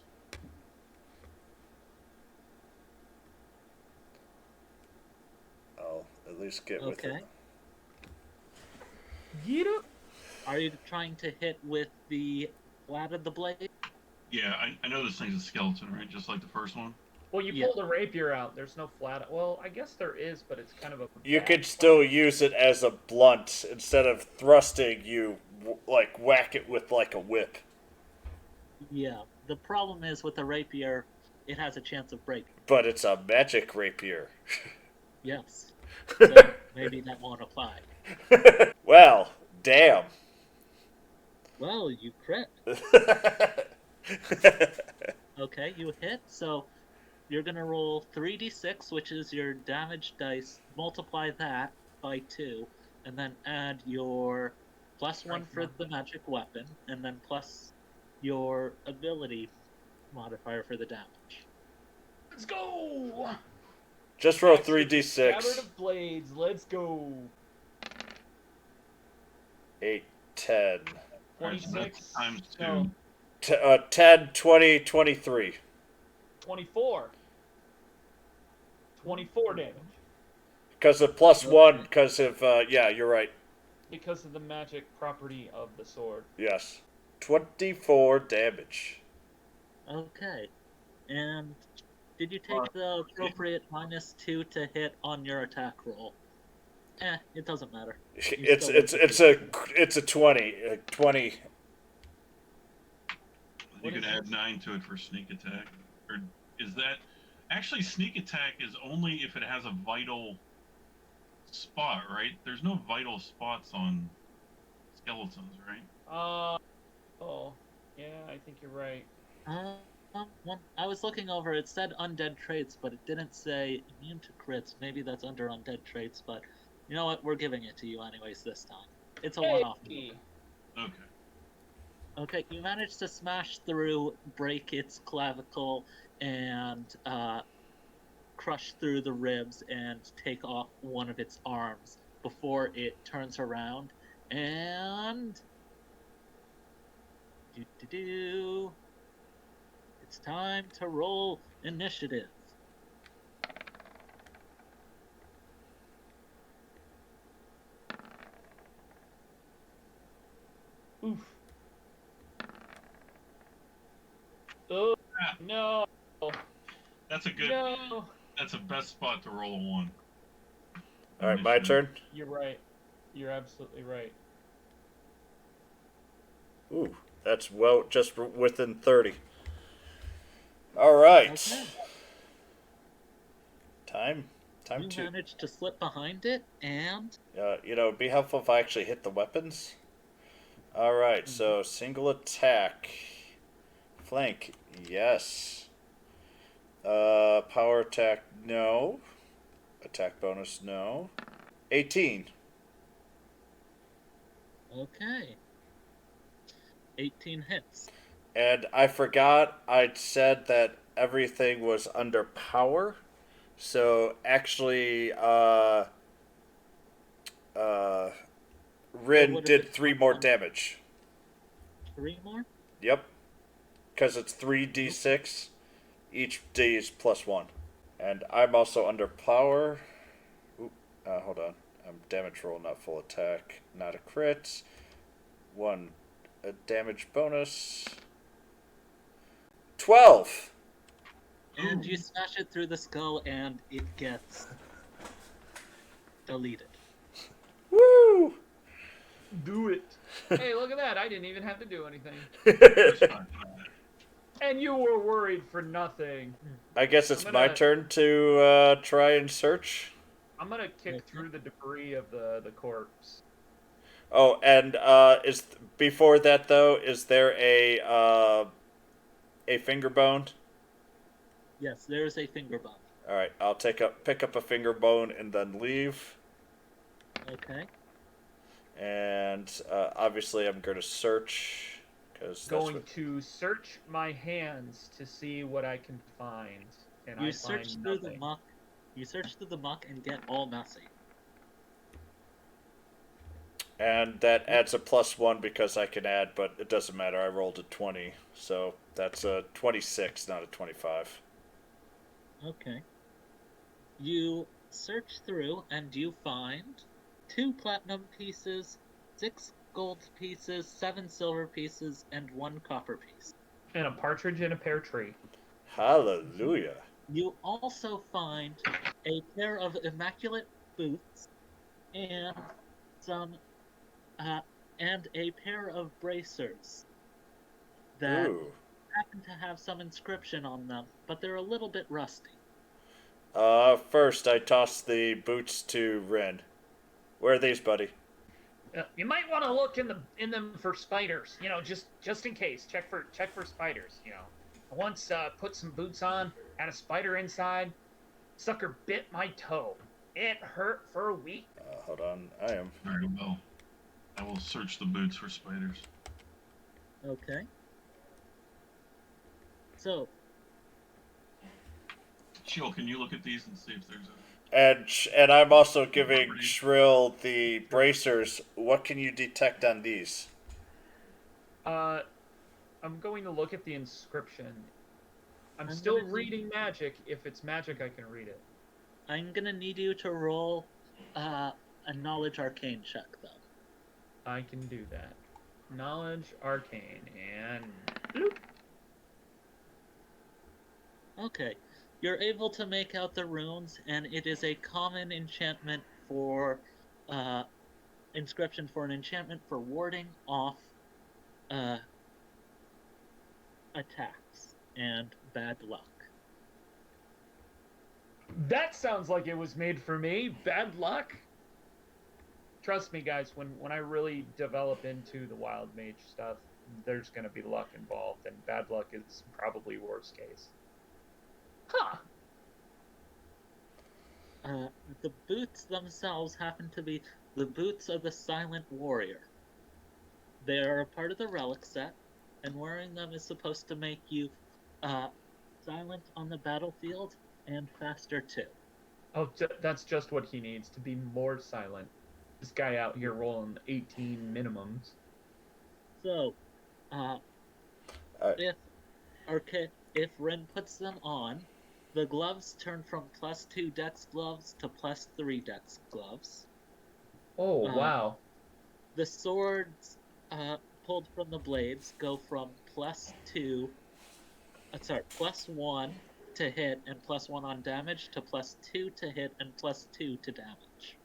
I'll at least get with Okay. it. Get up. Are you trying to hit with the flat of the blade? Yeah, I know this thing's a skeleton, right? Just like the first one. Well, you Yeah. pulled the rapier out. There's no flat. Well, I guess there is, but it's kind of a. You bad could spot. still use it as a blunt. Instead of thrusting, you like whack it with like a whip. Yeah. The problem is with the rapier, it has a chance of breaking. But it's a magic rapier. Yes. So maybe that won't apply. Well, damn. Well, you crit. Okay, you hit, so you're gonna roll 3d6, which is your damage dice, multiply that by 2, and then add your +1 for the magic weapon, and then plus your ability modifier for the damage. Let's go. Just roll Scabbard 3d6. of blades. Let's go. 8, 10. Alright, so 26 that's times 2. No, 10, 20, 23. 24. 24 damage Because of +1, because of, yeah, you're right. because of the magic property of the sword. Yes. 24 damage. Okay, and did you take the appropriate -2 to hit on your attack roll? It doesn't matter. It's a 20. 20. You What could is add this? 9 to it for sneak attack. Or is that... Actually, sneak attack is only if it has a vital spot, right? There's no vital spots on skeletons, right? Oh, yeah, I think you're right. Well, I was looking over, it said undead traits, but it didn't say immune to crits. Maybe that's under undead traits, but you know what? We're giving it to you anyways this time. It's a one-off. Hey. Okay. Okay, you managed to smash through, break its clavicle, and crush through the ribs and take off one of its arms before it turns around and... It's time to roll initiative. Oof. Oh, no. That's a good... No. That's a best spot to roll a 1. Alright, my turn. You're right. You're absolutely right. Ooh, that's well, just within 30. Alright. Okay. Time You to... managed to slip behind it, and it'd be helpful if I actually hit the weapons. All right, so single attack, flank, yes. Power attack, no. Attack bonus, no. 18. Okay. 18 hits. And I forgot I'd said that everything was under power. So actually, Ryn would have did been 3 more on- damage. 3 more? Yep. Because it's 3d6. Each d is +1. And I'm also under power. Oop, hold on. I'm damage roll, not full attack. Not a crit. 1 a damage bonus. 12! And you smash it through the skull, and it gets deleted. Woo! Do it. Hey, look at that. I didn't even have to do anything. That's not bad. And you were worried for nothing. I guess it's I'm my gonna- turn to try and search. I'm gonna kick Okay. through the debris of the corpse. Oh, and is before that though, is there a finger bone? Yes, there's a finger bone. All right, I'll pick up a finger bone and then leave. Okay. And obviously, I'm going to search because Going to search my hands to see what I can find. And You I search find through nothing. the muck. You search through the muck and get all messy. And that adds a +1 because I can add, but it doesn't matter. I rolled a 20, so that's a 26, not a 25. Okay. You search through and you find 2 platinum pieces, 6 gold pieces, 7 silver pieces, and 1 copper piece. And a partridge in a pear tree. Hallelujah. You also find a pair of immaculate boots and and a pair of bracers that Ooh. happen to have some inscription on them, but they're a little bit rusty. First, I toss the boots to Ryn. Where are these, buddy? You might want to look in them for spiders. You know, just in case. Check for spiders. You know, I once put some boots on, had a spider inside. Sucker bit my toe. It hurt for a week. Hold on. I am. Very well. I will search the boots for spiders. Okay. So, Chill, can you look at these and see if there's a... And I'm also giving Shrill the bracers. What can you detect on these? I'm going to look at the inscription. I'm I'm still gonna- reading magic. If it's magic, I can read it. I'm gonna need you to roll a knowledge arcane check, though. I can do that. Knowledge arcane and bloop. Okay. You're able to make out the runes, and it is a common enchantment for inscription for an enchantment for warding off attacks and bad luck. That sounds like it was made for me. Bad luck. Trust me, guys. When I really develop into the wild mage stuff, there's gonna be luck involved, and bad luck is probably worst case. Huh. The boots themselves happen to be the boots of the Silent Warrior. They are a part of the relic set, and wearing them is supposed to make you silent on the battlefield and faster too. Oh, that's just what he needs to be more silent. This guy out here rolling 18 minimums. So, if Ryn puts them on, the gloves turn from +2 dex gloves to +3 dex gloves. Oh, wow. The swords pulled from the blades go from +1 to hit and +1 on damage to +2 to hit and +2 to damage.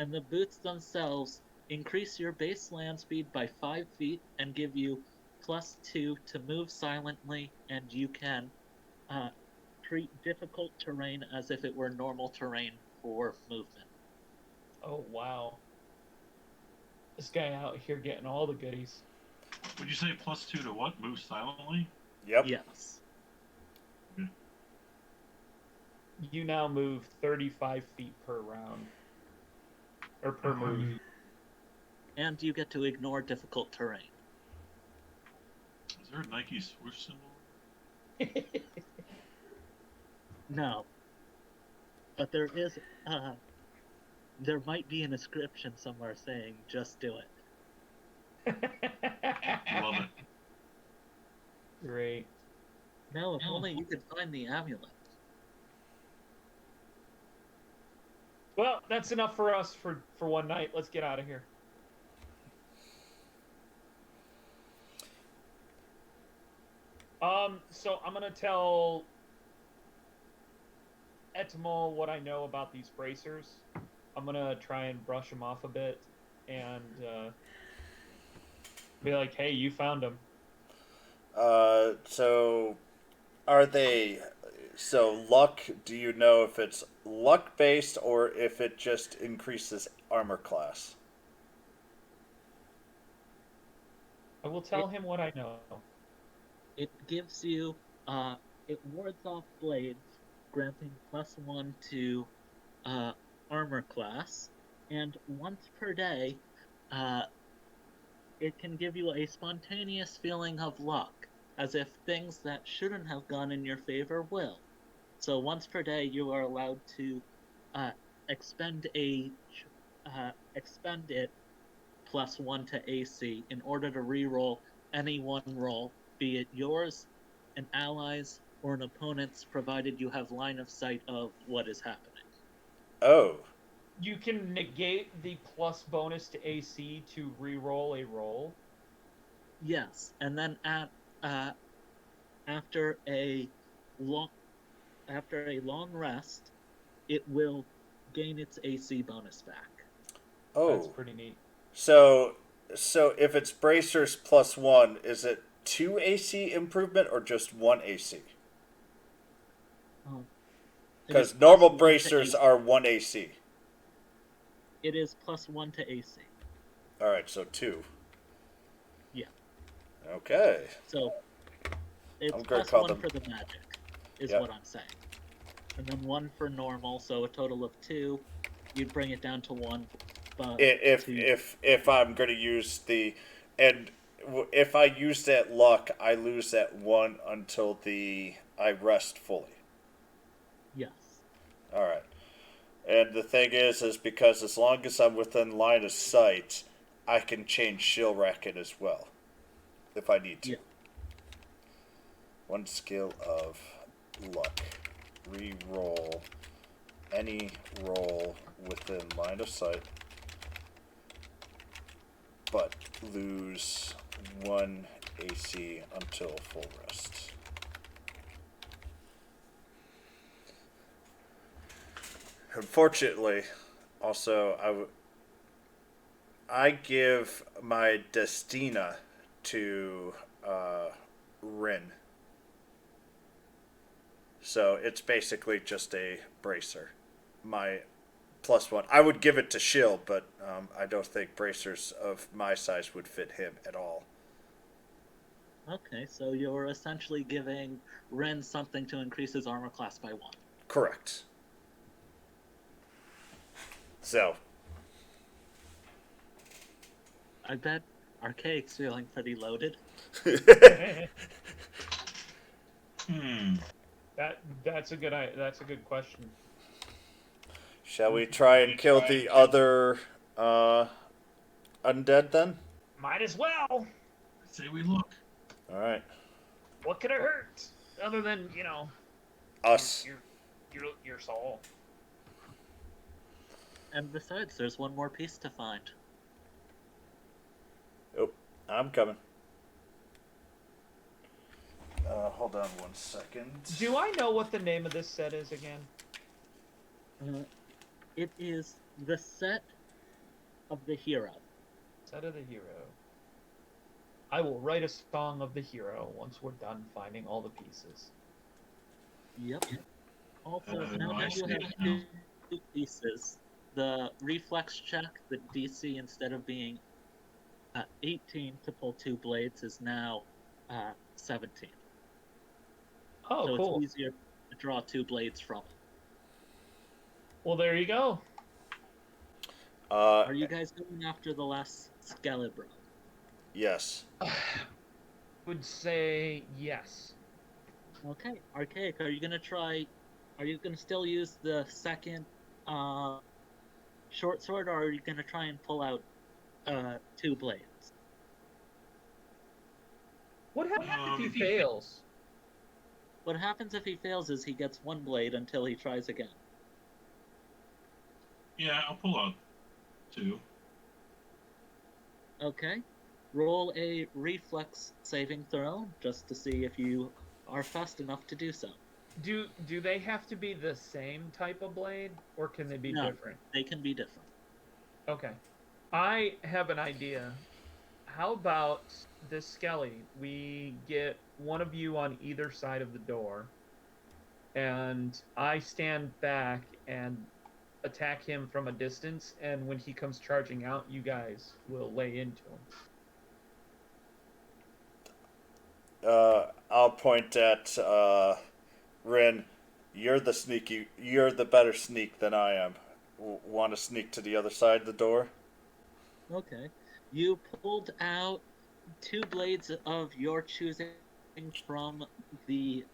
And the boots themselves increase your base land speed by 5 feet and give you +2 to move silently, and you can treat difficult terrain as if it were normal terrain for movement. Oh, wow. This guy out here getting all the goodies. Would you say +2 to what? Move silently? Yep. Yes. You now move 35 feet per round. Or per move. And you get to ignore difficult terrain. Is there a Nike swoosh symbol? No. But there is, there might be an inscription somewhere saying, just do it. Love it. Great. No, if only you could find the amulet. Well, that's enough for us for one night. Let's get out of here. So I'm gonna tell Eltumal what I know about these bracers. I'm gonna try and brush them off a bit, and be like, "Hey, you found them." So are they? So luck? Do you know if it's luck based or if it just increases armor class? I will tell him what I know. It gives you, it wards off blades, granting +1 to armor class, and once per day, it can give you a spontaneous feeling of luck, as if things that shouldn't have gone in your favor will. So once per day, you are allowed to expend it +1 to AC in order to reroll any one roll, be it yours, an ally's, or an opponent's, provided you have line of sight of what is happening. Oh. You can negate the plus bonus to AC to re-roll a roll. Yes, and then after a long rest, it will gain its AC bonus back. Oh. That's pretty neat. So if it's bracers +1, is it 2 AC improvement or just 1 AC? Because normal bracers are 1 AC. It is +1 to AC. All right, so 2. Yeah. Okay. So it's I'm gonna call +1 them- for the magic, is Yep. what I'm saying. And then 1 for normal, so a total of 2. You'd bring it down to 1. But If I'm going to use the, and if I use that luck, I lose that 1 until I rest fully. Yes. All right. And the thing is because as long as I'm within line of sight, I can change shield racket as well, if I need to. Yeah. 1 skill of luck. Re-roll any roll within line of sight, but lose 1 AC until full rest. Unfortunately, also I give my Destina to Ryn. So it's basically just a bracer. My +1. I would give it to Shield, but I don't think bracers of my size would fit him at all. Okay, so you're essentially giving Ryn something to increase his armor class by 1. Correct. So. I bet Archaic's feeling pretty loaded. That's a good question. Shall we try and kill the other undead then? Might as well. I say we look. All right. What could it hurt? Other than, Us. your soul. And besides, there's one more piece to find. Oh, I'm coming. Hold on 1 second. Do I know what the name of this set is again? It is the set of the hero. Set of the hero. I will write a song of the hero once we're done finding all the pieces. Yep. Also, now I that you see have it now. 2 pieces, the reflex check, the DC, instead of being 18 to pull 2 blades is now 17. Oh, So cool. it's easier to draw 2 blades from it. Well, there you go. Are you guys going after the last Scabbard? Yes. Would say yes. Okay, Archaic, are you gonna try? Are you gonna still use the second short sword, or are you gonna try and pull out 2 blades? What happens if he fails? What happens if he fails is he gets 1 blade until he tries again. Yeah, I'll pull out 2. Okay, roll a reflex saving throw just to see if you are fast enough to do so. Do they have to be the same type of blade, or can they be No. different? They can be different. Okay. I have an idea. How about this Skelly? We get one of you on either side of the door, and I stand back and attack him from a distance, and when he comes charging out, you guys will lay into him. I'll point at Ryn. You're the better sneak than I am. Want to sneak to the other side of the door? Okay. You pulled out 2 blades of your choosing from the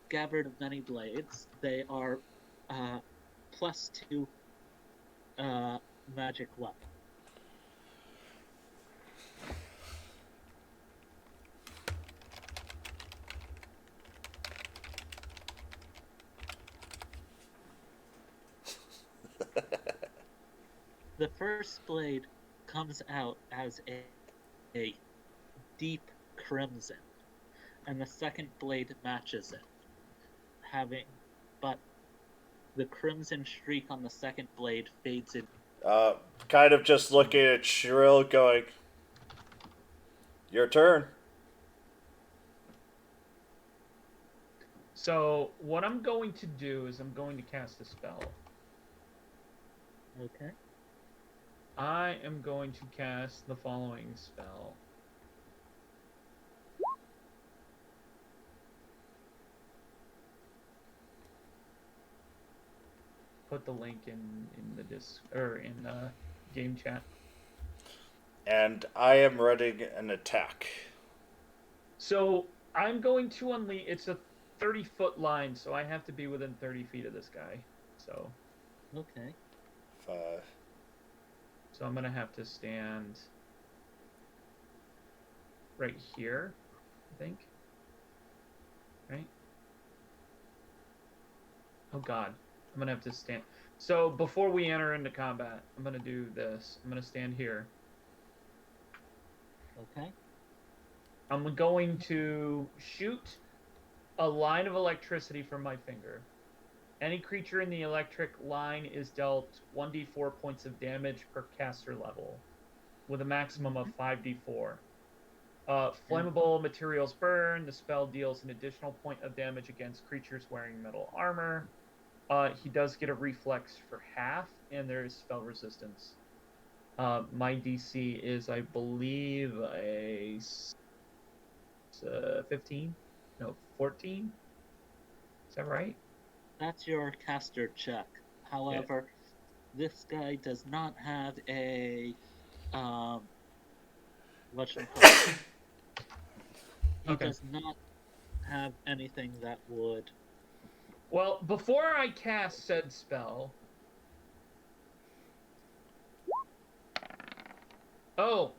Scabbard of Many Blades. They are +2 magic weapon. The first blade comes out as a deep crimson, and the second blade matches it, but the crimson streak on the second blade fades in. Kind of just looking at Shrill, going, "Your turn." So what I'm going to do is I'm going to cast a spell. Okay. I am going to cast the following spell. Put the link in the in the game chat. And I am running an attack. So I'm going to unleash. It's a 30-foot line, so I have to be within 30 feet of this guy. So. Okay. 5. So I'm gonna have to stand right here, I think. Right? Oh God, I'm gonna have to stand. So before we enter into combat, I'm gonna do this. I'm gonna stand here. Okay. I'm going to shoot a line of electricity from my finger. Any creature in the electric line is dealt 1d4 points of damage per caster level, with a maximum of 5d4. Flammable materials burn. The spell deals an additional point of damage against creatures wearing metal armor. He does get a reflex for half, and there is spell resistance. My DC is, I believe, a 15? No, 14? Is that right? That's your caster check. However, this guy does not have a whatchamacallit. He does not have anything that would. Well, before I cast said spell. Oh,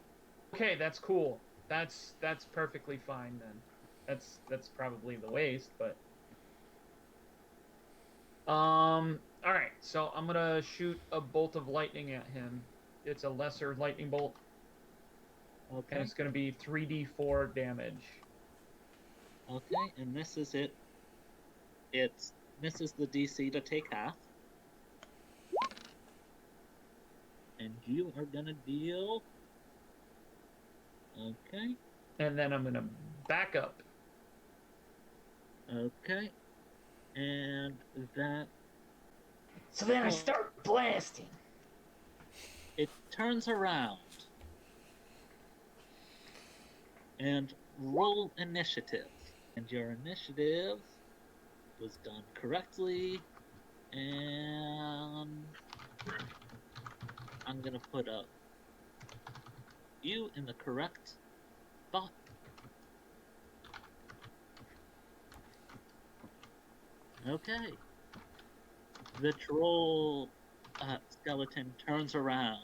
okay, that's cool. That's perfectly fine then. That's probably the waste, but. All right. So I'm gonna shoot a bolt of lightning at him. It's a lesser lightning bolt. Okay. And it's gonna be 3d4 damage. Okay, and this is it. It misses the DC to take half. And you are gonna deal. Okay. And then I'm gonna back up. Okay. And that. So then I start blasting. It turns around. and roll initiative. And your initiative was done correctly, and I'm gonna put up you in the correct spot. Okay. The troll skeleton turns around,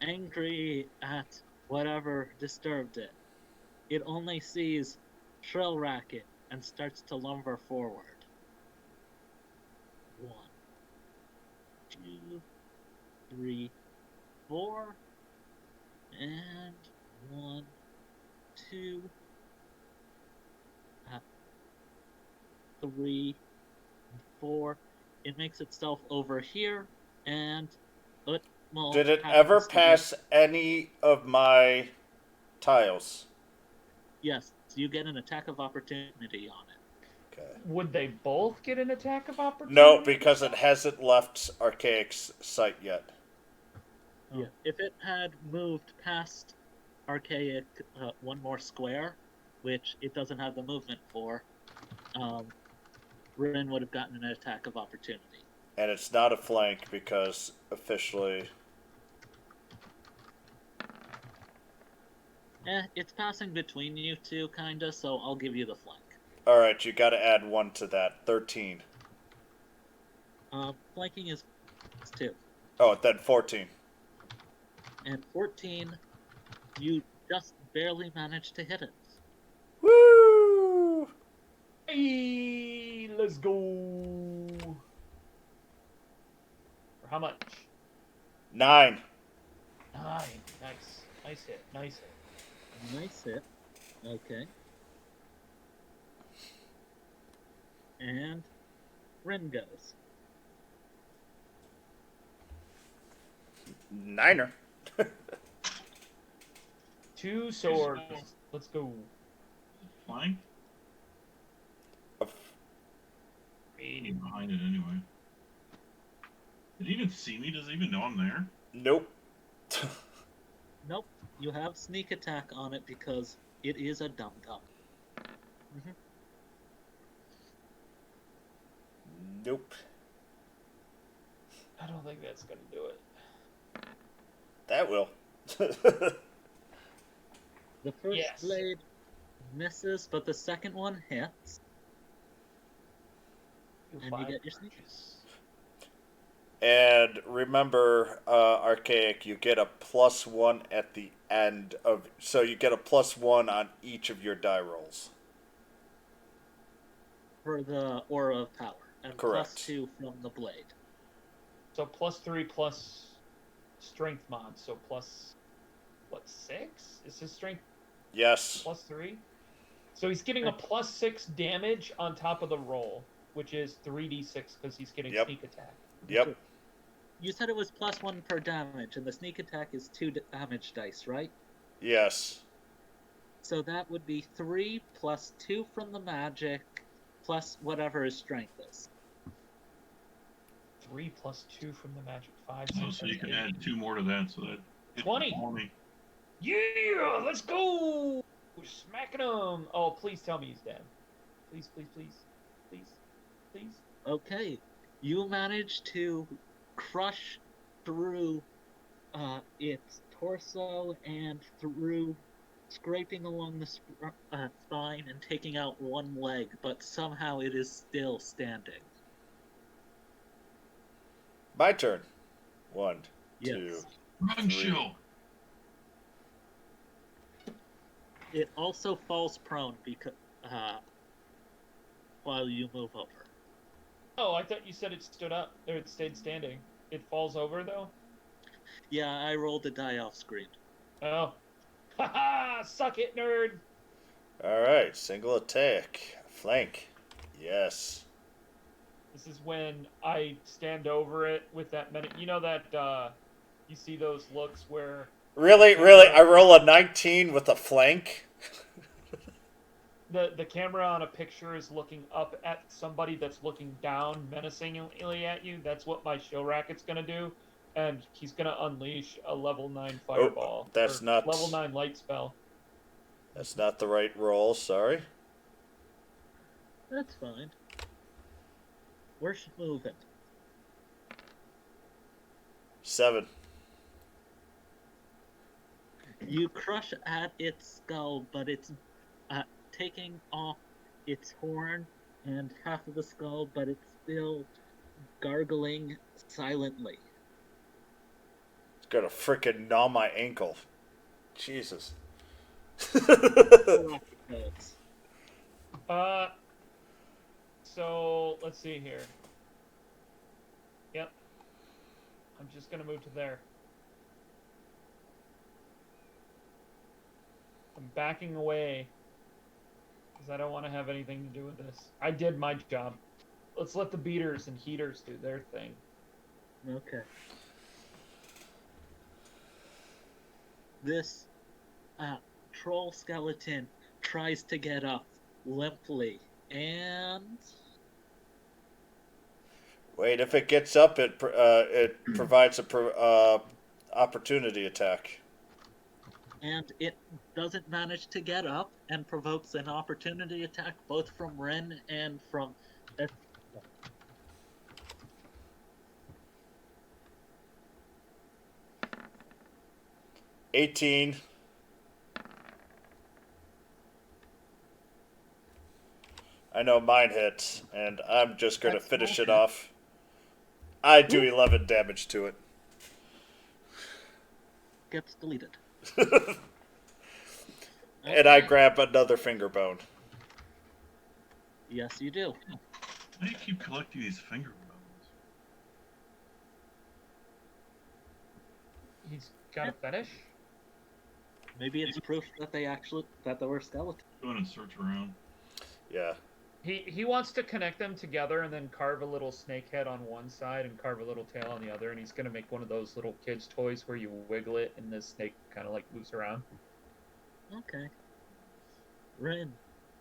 angry at whatever disturbed it. It only sees Shrill Racket and starts to lumber forward. 1, 2, 3, 4, and 1, 2, 3, 4. It makes itself over here, and Utmal Did it happens ever to be- pass any of my tiles? Yes, you get an attack of opportunity on it. Okay. Would they both get an attack of opportunity? No, because it hasn't left Archaic's site yet. Yeah. If it had moved past Archaic one more square, which it doesn't have the movement for, Ryn would have gotten an attack of opportunity. And it's not a flank because officially... It's passing between you two, kinda, so I'll give you the flank. Alright, you gotta add 1 to that. 13. Flanking is 2. Oh, then 14. And 14, you just barely managed to hit it. Woo! Hey, let's go. For how much? 9. 9. Nice. Nice hit. Nice hit. Nice hit. Okay. And Ryn goes. 9er. 2 swords. Let's go. Flank? He's behind it anyway. Did he even see me? Does he even know I'm there? Nope. Nope. You have sneak attack on it because it is a dum-dum. Nope. I don't think that's gonna do it. That will. The first Yes. blade misses, but the second one hits. And you get your sneak. And remember, Archaic, you get a +1 at the end of... So you get a +1 on each of your die rolls. For the Aura of Power. And Correct. +2 from the blade. So +3 plus strength mod. So plus, what, 6? Is his strength Yes. +3? So he's getting a +6 damage on top of the roll, which is 3d6 because he's getting Yep. sneak attack. Yep. You said it was +1 per damage, and the sneak attack is 2 damage dice, right? Yes. So that would be 3 plus 2 from the magic, plus whatever his strength is. 3 plus 2 from the magic. 5, Oh, 6, so you can 8. add 2 more to that, so that... 20. Yeah, let's go! We're smacking him. Oh, please tell me he's dead. Please, please, please. Please, please. Okay, you manage to crush through its torso and through scraping along the spine and taking out one leg, but somehow it is still standing. My turn. 1, Yes. 2. Run, show! It also falls prone because while you move over. Oh, I thought you said it stood up. Or it stayed standing. It falls over, though? Yeah, I rolled a die off screen. Oh. Haha! Suck it, nerd! Alright, single attack. Flank. Yes. This is when I stand over it with that many... You know that, you see those looks where... Really? Really? I roll a 19 with a flank? The camera on a picture is looking up at somebody that's looking down menacingly at you. That's what my show racket's gonna do. And he's gonna unleash a level 9 fireball. that's or not... level 9 light spell. That's not the right roll, sorry. That's fine. We're moving. 7. You crush at its skull, but it's taking off its horn and half of the skull, but it's still gargling silently. It's gonna frickin' gnaw my ankle. Jesus. So let's see here. Yep. I'm just gonna move to there. I'm backing away because I don't want to have anything to do with this. I did my job. Let's let the beaters and heaters do their thing. Okay. This troll skeleton tries to get up limply, and Wait, if it gets up, it provides a opportunity attack. it doesn't manage to get up and provokes an opportunity attack both from Ryn and from 18. I know mine hits, and I'm just going to That's finish it okay. off. I do 11 damage to it. gets deleted. And I Okay. grab another finger bone. Yes, you do. Why do you keep collecting these finger bones? He's got a fetish? Maybe it's proof that there were skeletons. Go in and search around. Yeah. He wants to connect them together and then carve a little snake head on one side and carve a little tail on the other, and he's gonna make one of those little kids' toys where you wiggle it and the snake kind of like moves around. Okay. Ryn,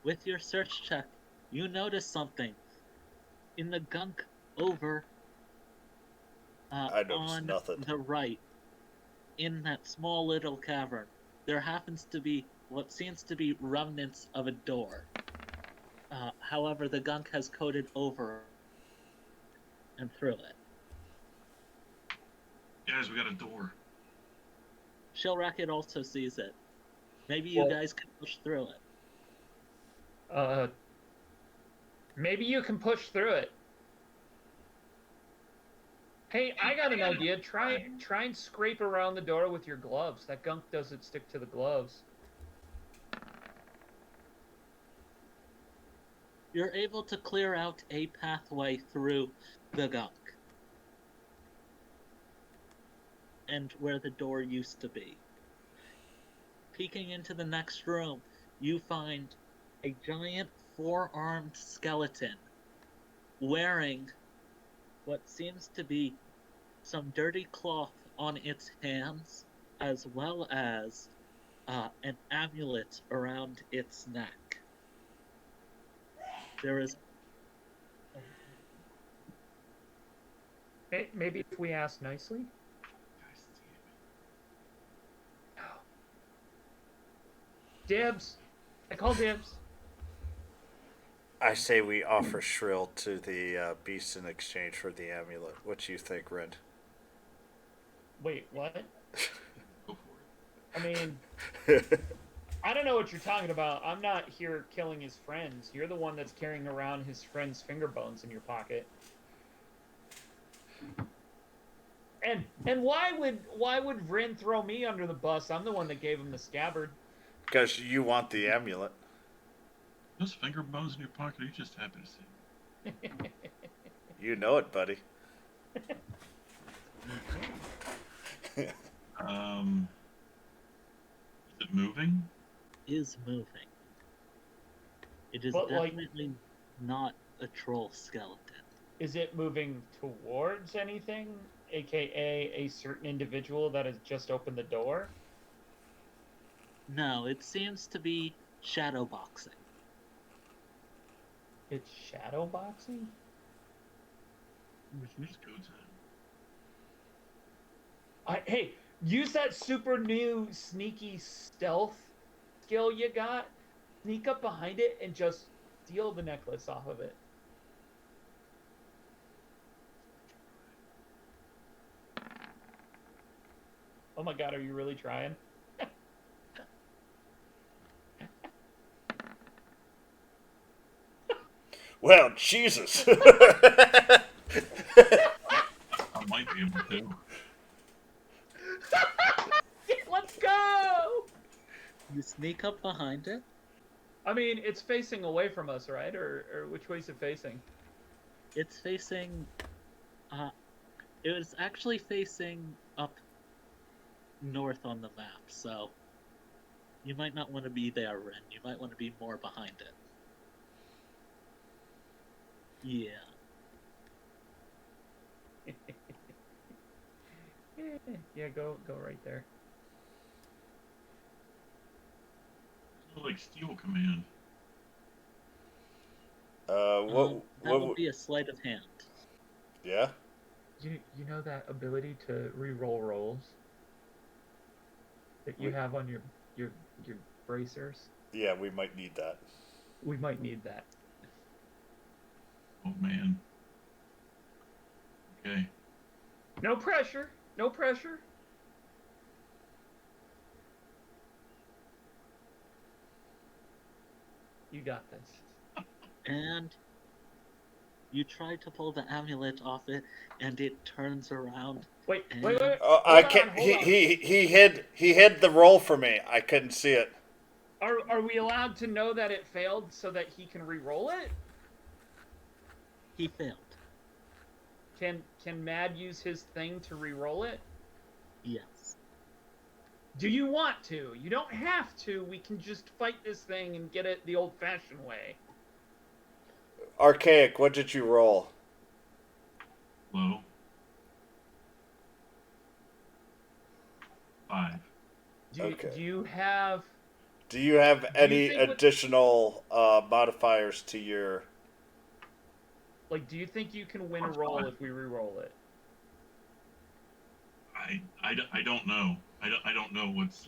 with your search check, you notice something. In the gunk over I noticed on nothing. the right, in that small little cavern, there happens to be what seems to be remnants of a door. However, the gunk has coated over and through it. Guys, we got a door. Shellracket also sees it. Maybe you Well- guys can push through it. Maybe you can push through it. Hey, I got an idea. Try and scrape around the door with your gloves. That gunk doesn't stick to the gloves. You're able to clear out a pathway through the gunk. And where the door used to be. Peeking into the next room, you find a giant four-armed skeleton wearing what seems to be some dirty cloth on its hands, as well as an amulet around its neck. There is Maybe if we ask nicely. Dibs. I call dibs. I say we offer Shrill to the beast in exchange for the amulet. What do you think, Ryn? Wait, what? Go for I mean, I don't know what you're talking about. I'm not here killing his friends. You're the one that's carrying around his friend's finger bones in your pocket. And why would Ryn throw me under the bus? I'm the one that gave him the scabbard. Because you want the amulet. it. Those finger bones in your pocket, are you just happy to see? You know it, buddy. Is it moving? is moving. It is But, like- definitely not a troll skeleton. Is it moving towards anything? AKA a certain individual that has just opened the door? No, it seems to be shadow boxing. It's shadow boxing? It's go time. Hey, use that super new sneaky stealth skill you got, sneak up behind it and just steal the necklace off of it. Oh my god, are you really trying? Well, Jesus. I might be able to. Let's go! You sneak up behind it. I mean, it's facing away from us, right? Or which way is it facing? It's facing. It was actually facing up north on the map, so you might not want to be there, Ryn. You might want to be more behind it. Yeah. Yeah, go right there. It's like Steel Command. What That would be a sleight of hand. Yeah? You know that ability to re-roll rolls that you have on your bracers? Yeah, we might need that. We might need that. Oh man. Okay. No pressure. No pressure. You got this. And you try to pull the amulet off it, and it turns around. Wait. Oh, I can't. He hid the roll for me. I couldn't see it. Are we allowed to know that it failed so that he can re-roll it? He failed. Can Mad use his thing to re-roll it? Yes. Do you want to? You don't have to. We can just fight this thing and get it the old-fashioned way. Archaic, what did you roll? Low. 5. Okay. Do you have... Do you have any think additional modifiers to your... Like, do you think you can win a roll if we re-roll it? I don't know. I don't know what's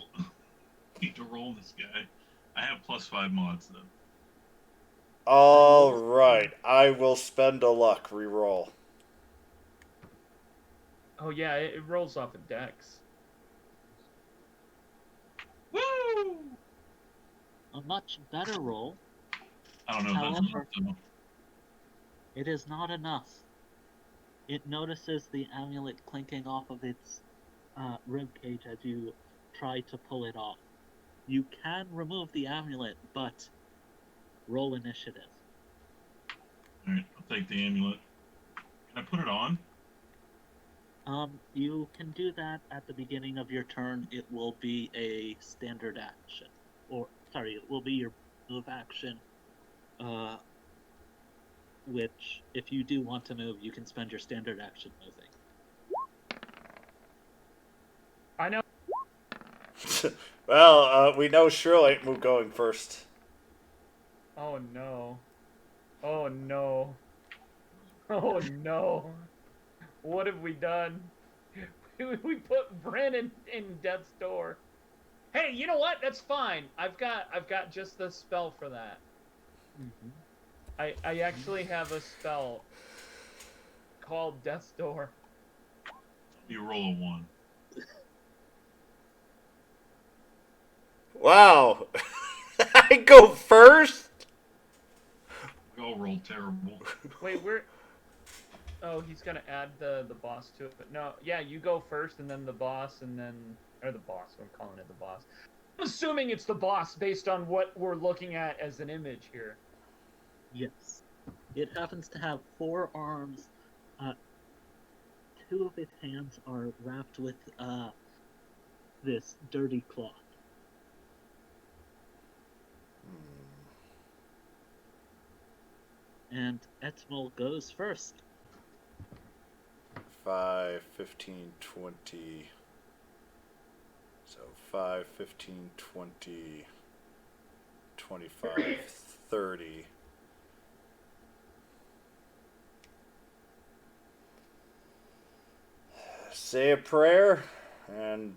need to roll this guy. I have +5 mods though. All right, I will spend a luck reroll. Oh yeah, it rolls off of dex. Woo! A much better roll. I don't know if that's enough though. It is not enough. It notices the amulet clinking off of its ribcage as you try to pull it off. You can remove the amulet, but roll initiative. Alright, I'll take the amulet. Can I put it on? You can do that at the beginning of your turn. It will be a standard action. It will be your move action. Which, if you do want to move, you can spend your standard action moving. I know. Well, we know Shirley ain't going first. Oh no. Oh no. Oh no. What have we done? We put Bryn in death's door. Hey, you know what? That's fine. I've got just the spell for that. Mm-hmm. I actually have a spell called Death's Door. You roll a 1. Wow. I go first? We all roll terrible. Wait, oh, he's gonna add the boss to it. But no, yeah, you go first, and then the boss, and then... Or the boss, I'm calling it the boss. I'm assuming it's the boss based on what we're looking at as an image here. Yes. It happens to have 4 arms. 2 of its hands are wrapped with this dirty cloth. And Eltumal goes first. 5, 15, 20. So 5, 15, 20, 25, 30. Say a prayer, and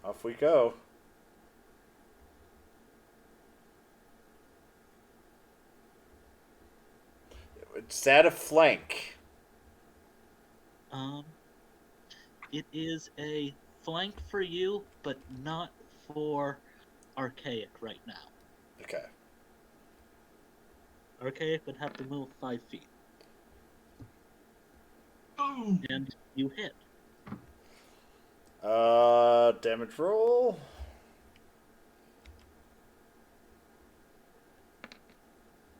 off we go. Is that a flank? It is a flank for you, but not for Archaic right now. Okay. Archaic would have to move 5 feet. Boom! And you hit. Damage roll.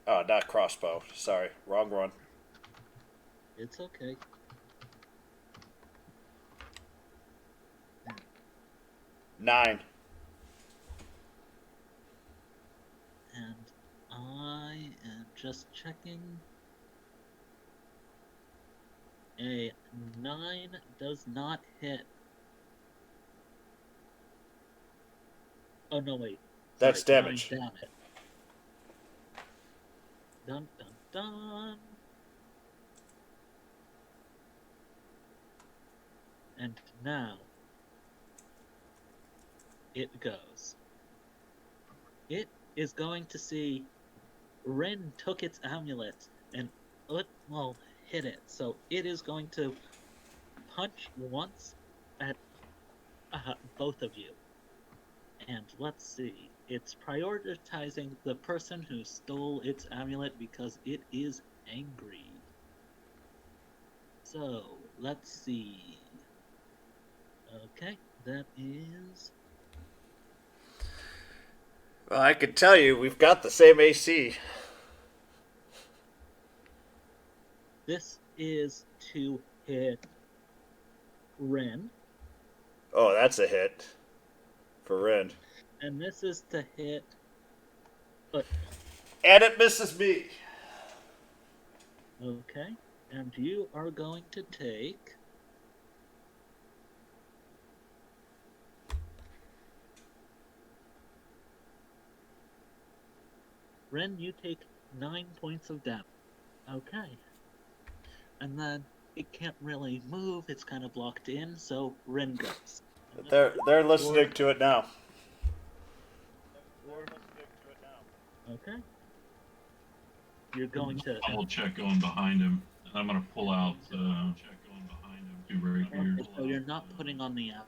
Oh, not crossbow. Sorry, wrong one. It's okay. Nine. And I am just checking. A 9 does not hit. Oh, no, wait. That's Sorry, damage. 9 damage. Dun, dun, dun. And now, it goes. It is going to see Ryn took its amulet and hit it. So it is going to punch once at both of you. And let's see. It's prioritizing the person who stole its amulet because it is angry. So, let's see. Okay, that is... Well, I can tell you, we've got the same AC. This is to hit Ryn, Oh, that's a hit for Ryn. and this is to hit... And it misses me. Okay, and you are going to take... Ryn, you take 9 points of damage. Okay. And then it can't really move, it's kind of locked in, so Ryn goes. They're listening to it now. Okay. You're going to... Double check going behind him. And I'm gonna pull out check going behind him. Do right here. So you're not putting on the app.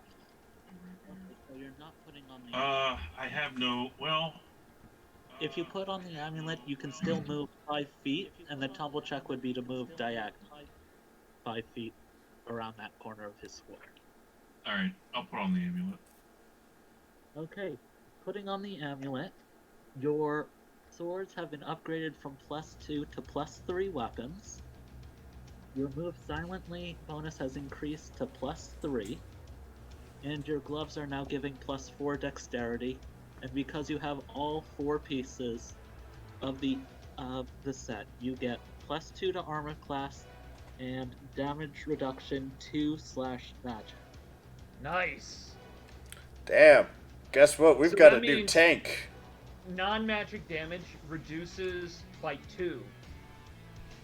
So you're not putting on the... I have no. Well. If you put on the amulet, you can still move 5 feet, and the tumble check would be to move diagonally 5 feet around that corner of his square. All right, I'll put on the amulet. Okay, putting on the amulet, your swords have been upgraded from +2 to +3 weapons. Your move silently bonus has increased to +3, and your gloves are now giving +4 dexterity. And because you have all 4 pieces of the set, you get +2 to armor class and damage reduction 2/magic. Nice. Damn. Guess what? We've So got that a new means- tank. Non-magic damage reduces by 2.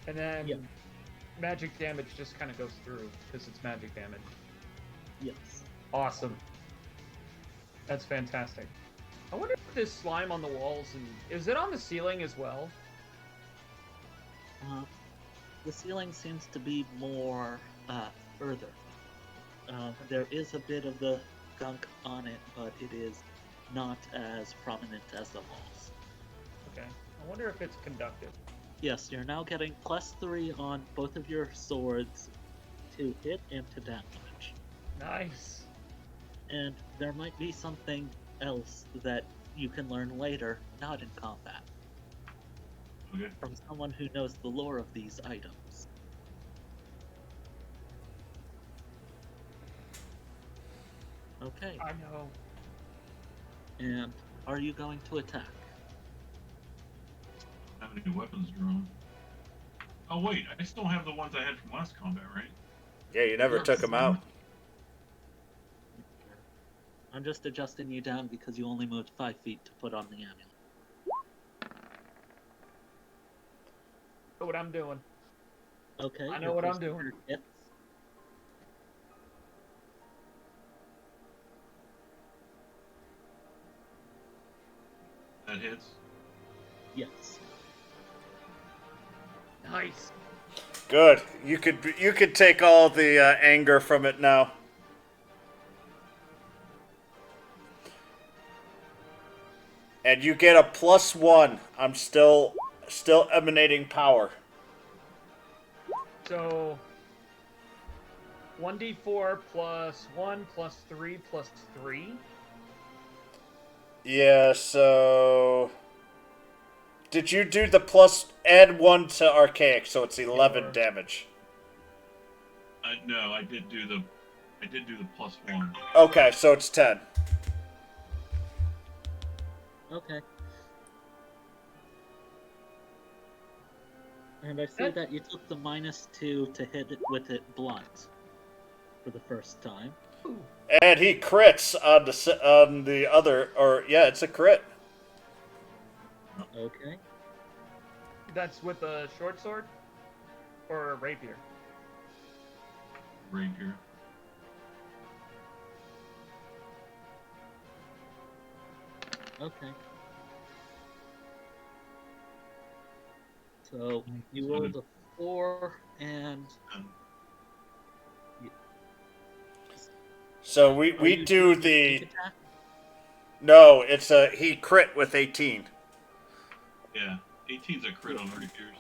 And then Yeah. magic damage just kind of goes through because it's magic damage. Yes. Awesome. That's fantastic. I wonder if this slime on the walls is it on the ceiling as well? The ceiling seems to be more further. There is a bit of the gunk on it, but it is not as prominent as the walls. Okay. I wonder if it's conductive. Yes, you're now getting +3 on both of your swords to hit and to damage. Nice. And there might be something else that you can learn later, not in combat, Okay. from someone who knows the lore of these items. Okay, I know. and are you going to attack? I don't have any weapons drawn. Oh wait, I still have the ones I had from last combat, right? Yeah, you never took them out. I'm just adjusting you down because you only moved 5 feet to put on the amulet. Know what I'm doing. Okay. I know your what I'm first doing. hits. That hits. Yes. Nice. Good. You could take all the anger from it now. And you get a +1. I'm still emanating power. So 1d4 plus 1 plus 3 plus 3. Yeah, so did you do the add 1 to archaic, so it's 11 Sure. damage. No, I did do the +1. Okay, so it's 10. Okay. And I see that you took the -2 to hit it with it blunt for the first time. And he crits on the other, or yeah, it's a crit. Okay. That's with a short sword or a rapier. Rapier. Okay. So you rolled a 4 and So are we you do doing a the sneak attack? no. It's he crit with 18. Yeah, 18's a crit on rapiers.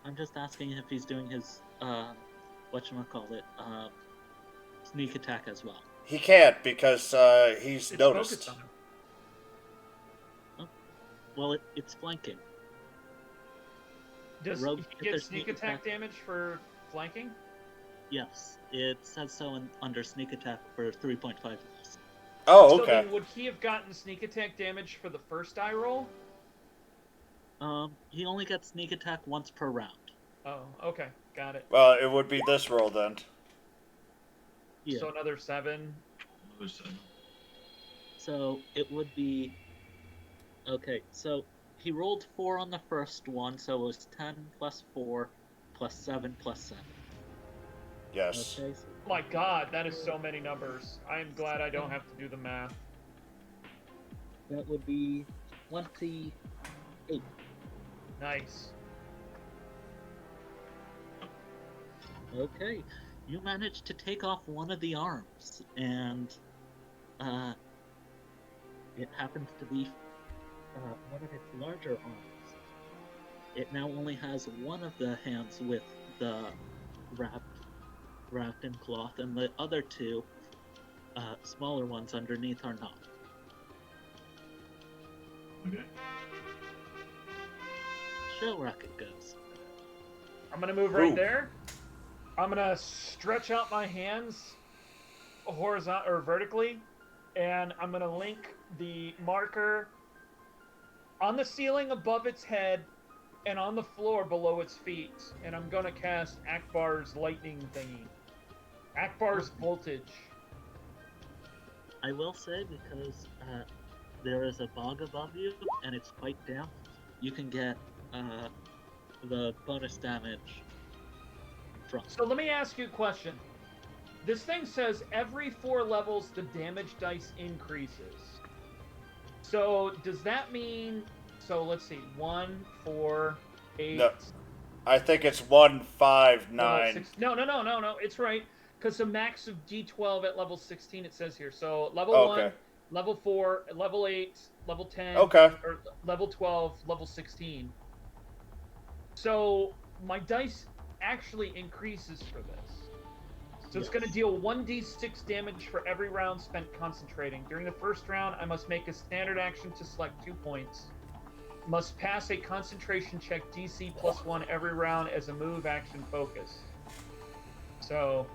I'm just asking if he's doing his whatchamacallit, sneak attack as well. He can't because he's It's noticed. focused on him. Well, it's flanking. Does Rogue he get get their sneak sneak attack attack. damage for flanking? Yes, it says so under sneak attack for 3.5 less. Oh, So okay. then would he have gotten sneak attack damage for the first die roll? He only gets sneak attack once per round. Oh, okay. Got it. Well, it would be this roll then. Yeah. So another 7. Another 7. So it would be okay. So he rolled 4 on the first one, so it was 10 plus 4 plus 7 plus 7. Yes. Okay. So My god, that is so many numbers. I am glad I don't have to do the math. that would be 28. Nice. Okay, you managed to take off one of the arms, and it happens to be one of its larger arms. It now only has one of the hands with the wrapped in cloth, and the other two smaller ones underneath are not. Okay. Shell rocket goes. I'm gonna move right Ooh. there. I'm gonna stretch out my hands horizontal or vertically, and I'm gonna link the marker on the ceiling above its head and on the floor below its feet, and I'm gonna cast Akbar's lightning thingy. Akbar's voltage. I will say, because there is a bog above you and it's quite damp, you can get the bonus damage from. So let me ask you a question. This thing says every 4 levels the damage dice increases. So does that mean? So let's see, 1, 4, 8. No. I think it's 1, 5, no, 9. 6, no. It's right because the max of D12 at level 16 it says here. So level 1, Okay. level 4, level 8, level 10, Okay. or level 12, level 16. So my dice actually increases for this. So it's Yes. going to deal 1d6 damage for every round spent concentrating. During the first round, I must make a standard action to select 2 points. Must pass a concentration check DC +1 every round as a move action focus. So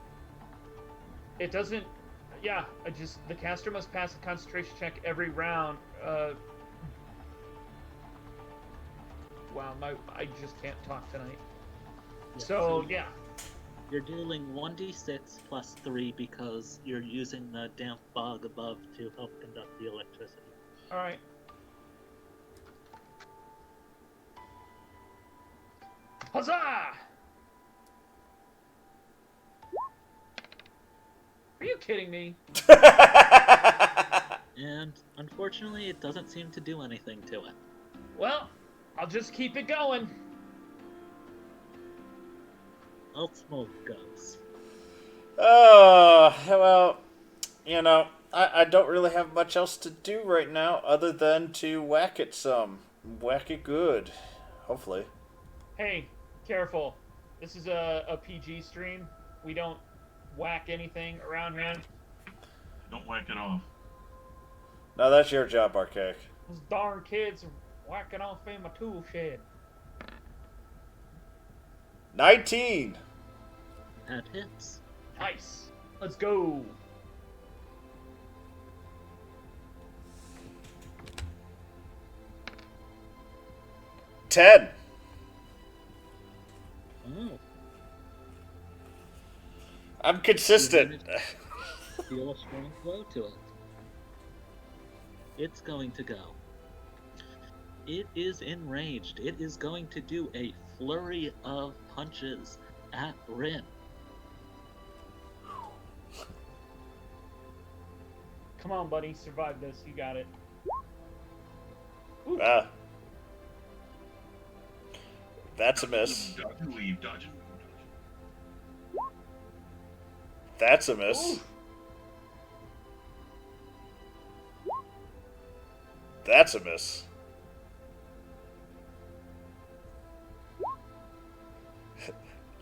it doesn't. Yeah, the caster must pass a concentration check every round. Wow, I just can't talk tonight. Yeah, So yeah. you're dealing 1d6 plus 3 because you're using the damp bog above to help conduct the electricity. All right. Huzzah! Are you kidding me? And unfortunately, it doesn't seem to do anything to it. Well, I'll just keep it going. Eltumal goes. Well, you know, I don't really have much else to do right now other than to whack it some. Whack it good. Hopefully. Hey, careful. This is a PG stream. We don't whack anything around here. Don't whack it off. No, that's your job, Archaic. Those darn kids are whacking off in my tool shed. 19! That hits. Nice. Let's go. $10! Oh, I'm consistent. feel a strong blow to it. It's going to go. It is enraged. It is going to do a flurry of punches at Ryn. Come on, buddy. Survive this. You got it. Ooh. That's a miss. Dodge and weave, dodge and weave. That's a miss. Ooh. That's a miss.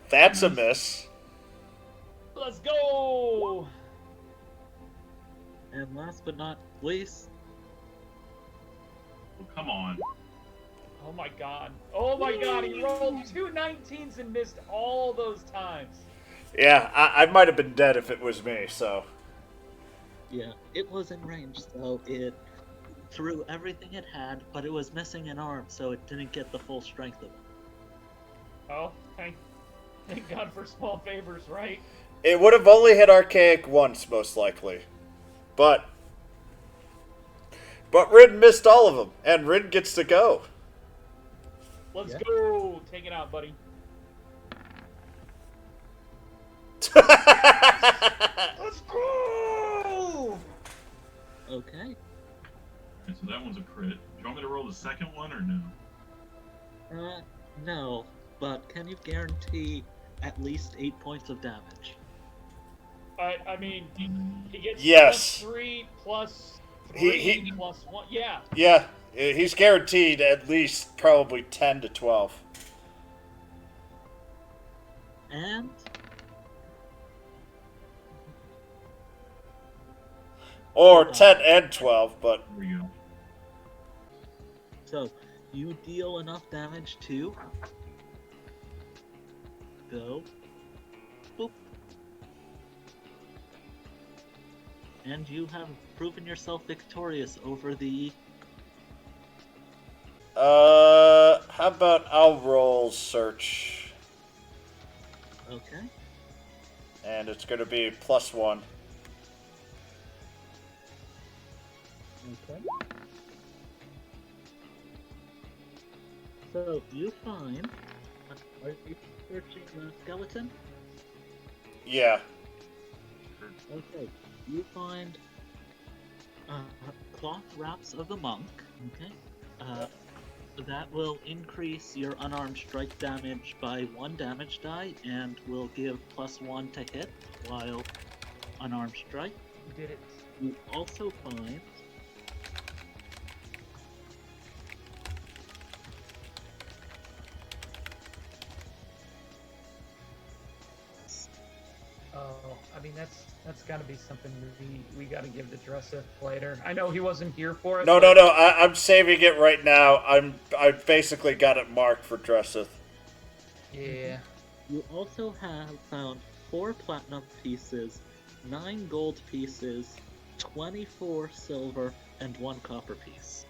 That's a miss. Let's go. And last but not least, Oh, come on. Oh my god. Oh my god. He rolled 2 19s and missed all those times. Yeah, I might have been dead if it was me, so. yeah, it was in range, so it threw everything it had, but it was missing an arm, so it didn't get the full strength of it. Oh, thank God for small favors, right? It would have only hit Archaic once, most likely. But Ryn missed all of them, and Ryn gets to go. Let's Yeah. go. Take it out, buddy. Let's go. Okay. Okay, so that one's a crit. Do you want me to roll the second one or no? No, but can you guarantee at least 8 points of damage? I mean, he gets Yes. plus 3 plus He- 3 plus 1. Yeah. Yeah, he's guaranteed at least probably 10 to 12. And Or 10 and 12, but There we go. so you deal enough damage to go boop. And you have proven yourself victorious over the how about I'll roll search, okay. and it's going to be +1. Okay. So you find are you searching the skeleton? Yeah. Okay, you find cloth wraps of the monk. Okay, that will increase your unarmed strike damage by 1 damage die and will give +1 to hit while unarmed strike. You did it. You also find Oh, I mean that's got to be something we got to give to Dresseth later. I know he wasn't here for it. No, but- no, no. I'm saving it right now. I basically got it marked for Dresseth. Yeah. you also have found 4 platinum pieces, 9 gold pieces, 24 silver, and 1 copper piece.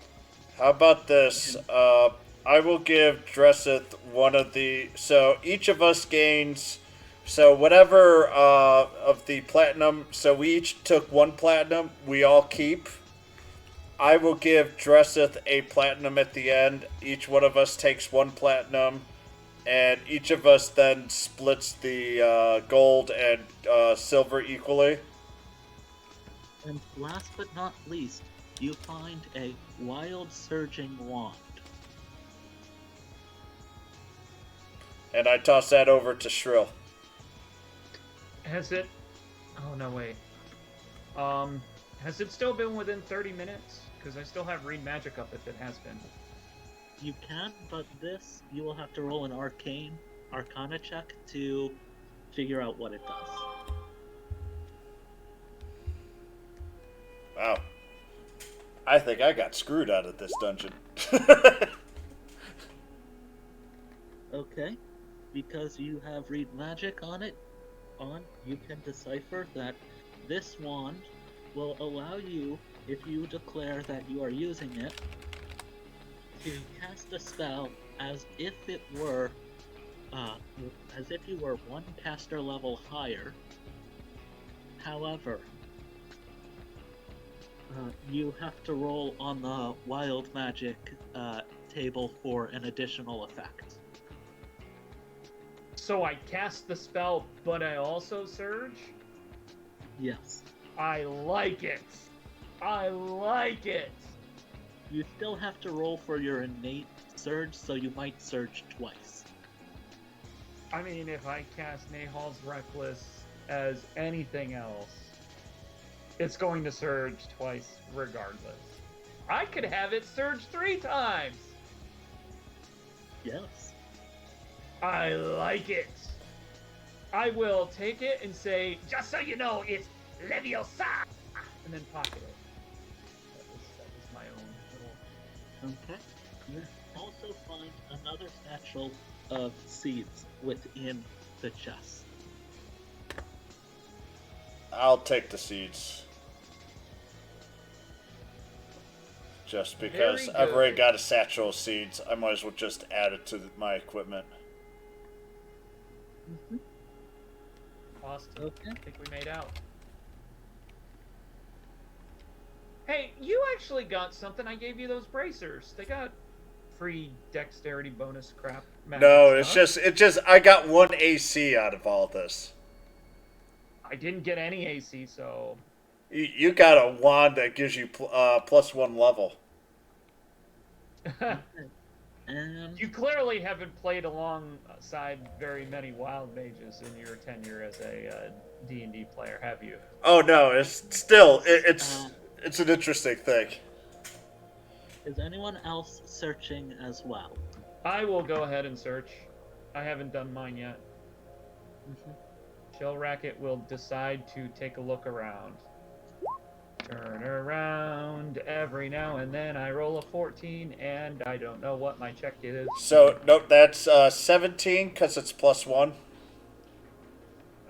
How about this? I will give Dresseth one of the. So each of us gains. So whatever of the platinum. So we each took 1 platinum. We all keep. I will give Dresseth a platinum at the end. Each one of us takes 1 platinum. And each of us then splits the gold and silver equally. And last but not least, you find a wild surging wand. And I toss that over to Shrill. Has it? Oh no, wait. Has it still been within 30 minutes? Because I still have read magic up if it has been. You can, but this you will have to roll an arcana check to figure out what it does. Wow. I think I got screwed out of this dungeon. Okay, because you have read magic on it, you can decipher that this wand will allow you, if you declare that you are using it, to cast a spell as if it were, as if you were one caster level higher. However, you have to roll on the wild magic table for an additional effect. So I cast the spell, but I also surge? Yes. I like it! I like it! You still have to roll for your innate surge, so you might surge twice. I mean, if I cast Nahal's Reckless as anything else, it's going to surge twice regardless. I could have it surge 3 times! Yes. I like it! I will take it and say, just so you know, it's Leviosa! And then pocket it. That was my own little... Okay. You also find another satchel of seeds within the chest. I'll take the seeds. Just because Very I've good. already got a satchel of seeds, I might as well just add it to my equipment. Mm-hmm. Austin, Okay. I think we made out. Hey, you actually got something. I gave you those bracers. They got free dexterity bonus crap. magic No, stuff. it's just I got 1 AC out of all this. I didn't get any AC, so... You got a wand that gives you +1 level. And You clearly haven't played alongside very many wild mages in your tenure as a D&D player, have you? Oh no, it's still it's an interesting thing. is anyone else searching as well? I will go ahead and search. I haven't done mine yet. Shell Racket will decide to take a look around. Turn around every now and then. I roll a 14, and I don't know what my check is. So nope, that's 17 because it's +1.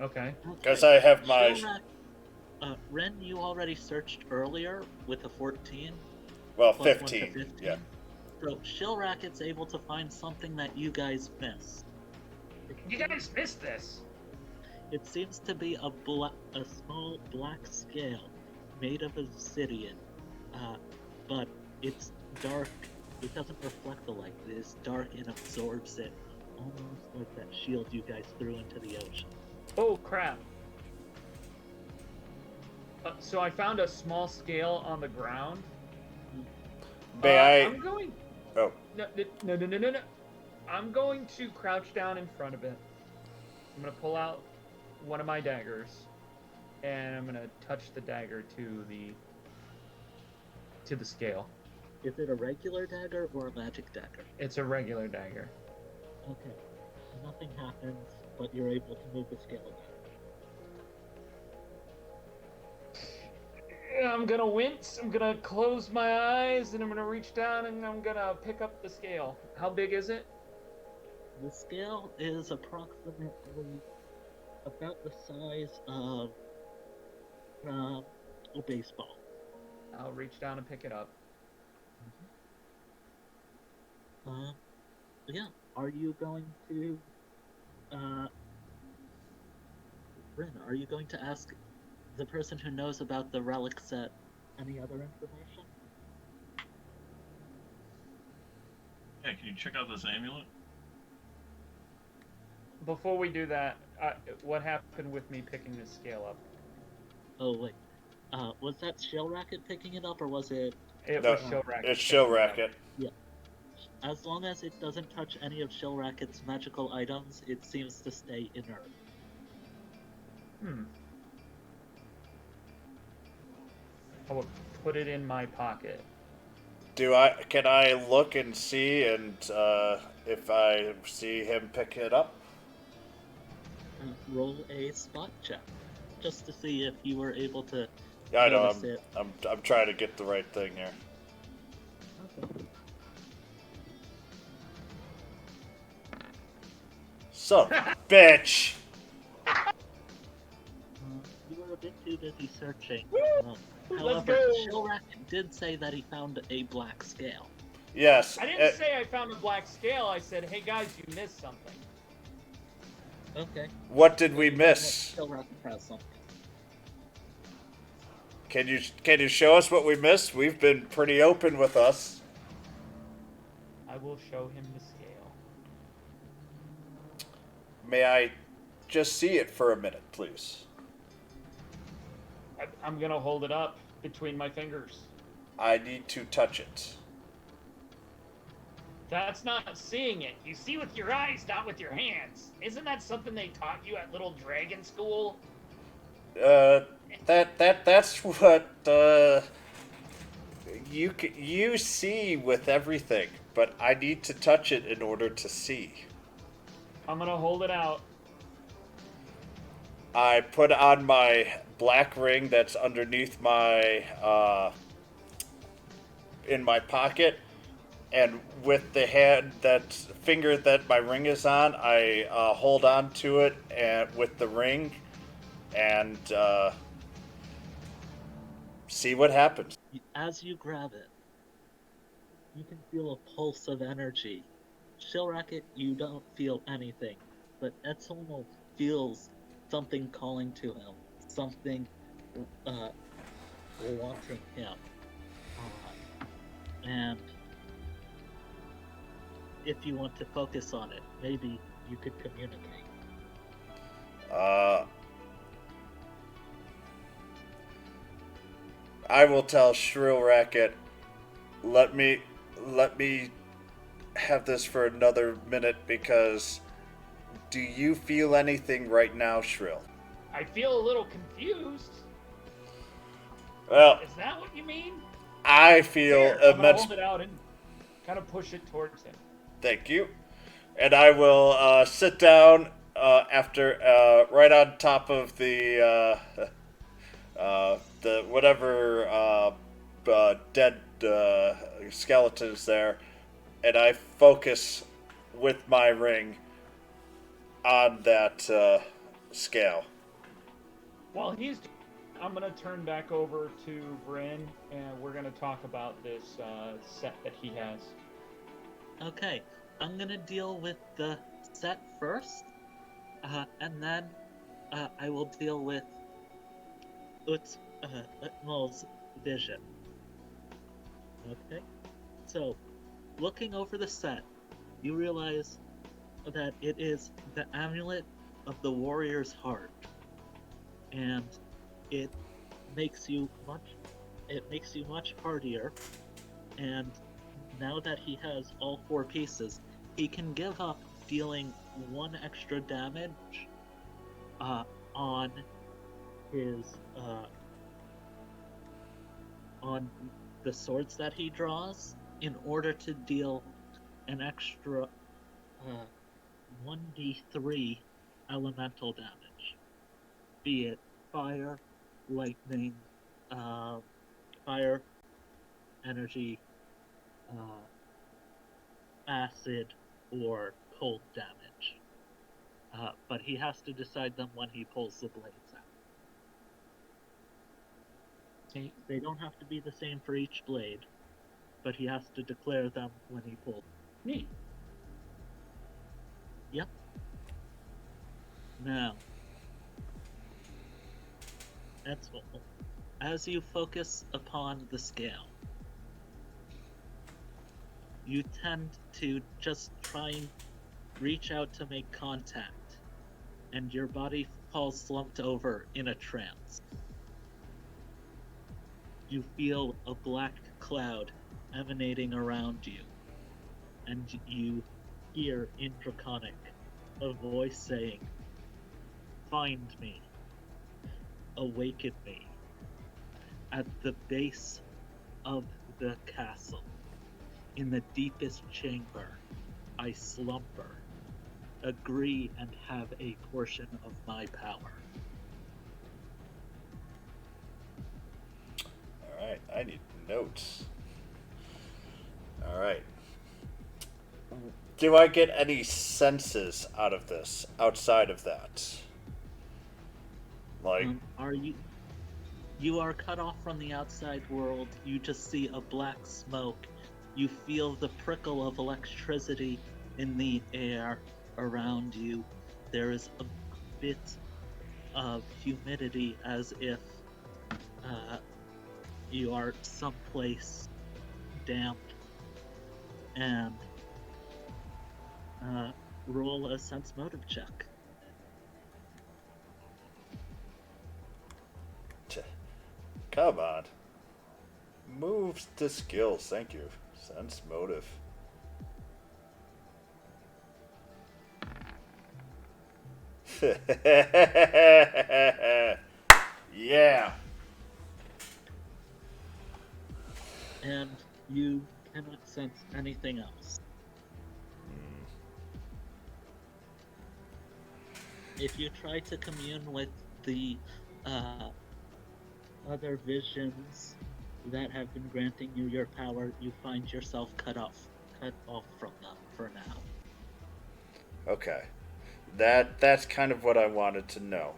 Okay. Because I have my Ryn, you already searched earlier with a 14. well plus 1 to 15. 15. Yeah. So Shellracket's able to find something that you guys missed. You guys missed this. It seems to be a small black scale made of obsidian, but it's dark. It doesn't reflect the light. It is dark and absorbs it, almost like that shield you guys threw into the ocean. Oh, crap. So I found a small scale on the ground. May I? I'm going... Oh. No. I'm going to crouch down in front of it. I'm going to pull out one of my daggers, and I'm going to touch the dagger to the scale. Is it a regular dagger or a magic dagger? It's a regular dagger. Okay. Nothing happens, but you're able to move the scale again. I'm gonna wince, I'm gonna close my eyes, and I'm gonna reach down and I'm gonna pick up the scale. How big is it? The scale is approximately about the size of a baseball. I'll reach down and pick it up. Yeah. Are you going to, Ryn, are you going to ask the person who knows about the relic set any other information? Yeah, can you check out this amulet? Before we do that, what happened with me picking this scale up? Oh, wait. Was that Shell Racket picking it up, or was it... It No, was Shell Racket. It's Shell Racket. As long as it doesn't touch any of Shell Racket's magical items, it seems to stay inert. I will put it in my pocket. Can I look and see, and if I see him pick it up? Roll a spot check, just to see if you were able to Yeah, I know. notice it. I'm trying to get the right thing here. Okay. Son of a bitch! You were a bit too busy searching. Let's However, go. Shilrak did say that he found a black scale. Yes. I didn't say I found a black scale. I said, hey guys, you missed something. Okay. What did we miss? Shilrak has something. Can you show us what we missed? We've been pretty open with us. I will show him the scale. May I just see it for a minute, please? I'm gonna hold it up between my fingers. I need to touch it. That's not seeing it. You see with your eyes, not with your hands. Isn't that something they taught you at Little Dragon School? That's what you see with everything, but I need to touch it in order to see. I'm gonna hold it out. I put on my black ring that's underneath my in my pocket, and with the finger that my ring is on, I hold on to it and with the ring, and see what happens. As you grab it, you can feel a pulse of energy. Shilracket, you don't feel anything, but Eltumal feels something calling to him, something wanting him. And if you want to focus on it, maybe you could communicate. I will tell Shrill Racket, let me have this for another minute, because do you feel anything right now, Shrill? I feel a little confused. Well, Is that what you mean? I feel Here, I'm gonna immense. hold it out and kind of push it towards him. Thank you. And I will sit down after right on top of the whatever dead skeletons there, and I focus with my ring on that scale. While I'm gonna turn back over to Ryn, and we're gonna talk about this set that he has. Okay, I'm gonna deal with the set first, and then I will deal with Utmal's vision. Okay, so looking over the set, you realize that it is the amulet of the warrior's heart, and it makes you much hardier, and now that he has all 4 pieces, he can give up dealing 1 extra damage on his on the swords that he draws in order to deal an extra 1d3 elemental damage, be it fire, lightning, fire, energy, acid, or cold damage. But he has to decide them when he pulls the blades out. They don't have to be the same for each blade, but he has to declare them when he pulls. Neat. Yep. Now, that's all. As you focus upon the scale, you tend to just try and reach out to make contact, and your body falls slumped over in a trance. You feel a black cloud emanating around you, and you hear in Draconic a voice saying, "Find me, awaken me. At the base of the castle, in the deepest chamber, I slumber. Agree and have a portion of my power. Alright, I need notes. Alright. Do I get any senses out of this, outside of that? Like, Are you? You are cut off from the outside world. You just see a black smoke. You feel the prickle of electricity in the air around you. There is a bit of humidity, as if you are someplace damp. And roll a sense motive check. come on. Moves to skills, thank you. Sense motive. Yeah. And you cannot sense anything else. If you try to commune with the other visions that have been granting you your power, you find yourself cut off from them for now. Okay. That's kind of what I wanted to know.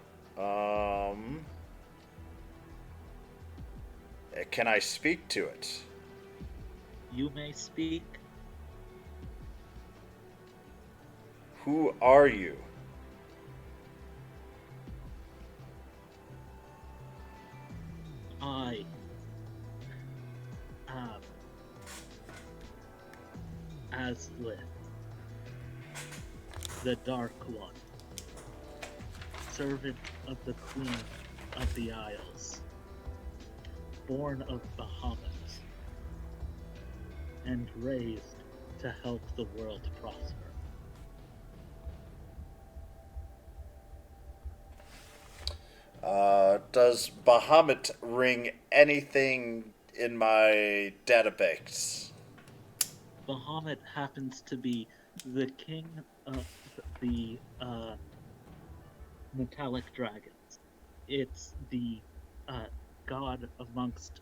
Can I speak to it? You may speak. Who are you? I am Aslith, the Dark One, servant of the Queen of the Isles, born of Bahamut, and raised to help the world prosper. Does Bahamut ring anything in my database? Bahamut happens to be the king of the metallic dragons. It's the god amongst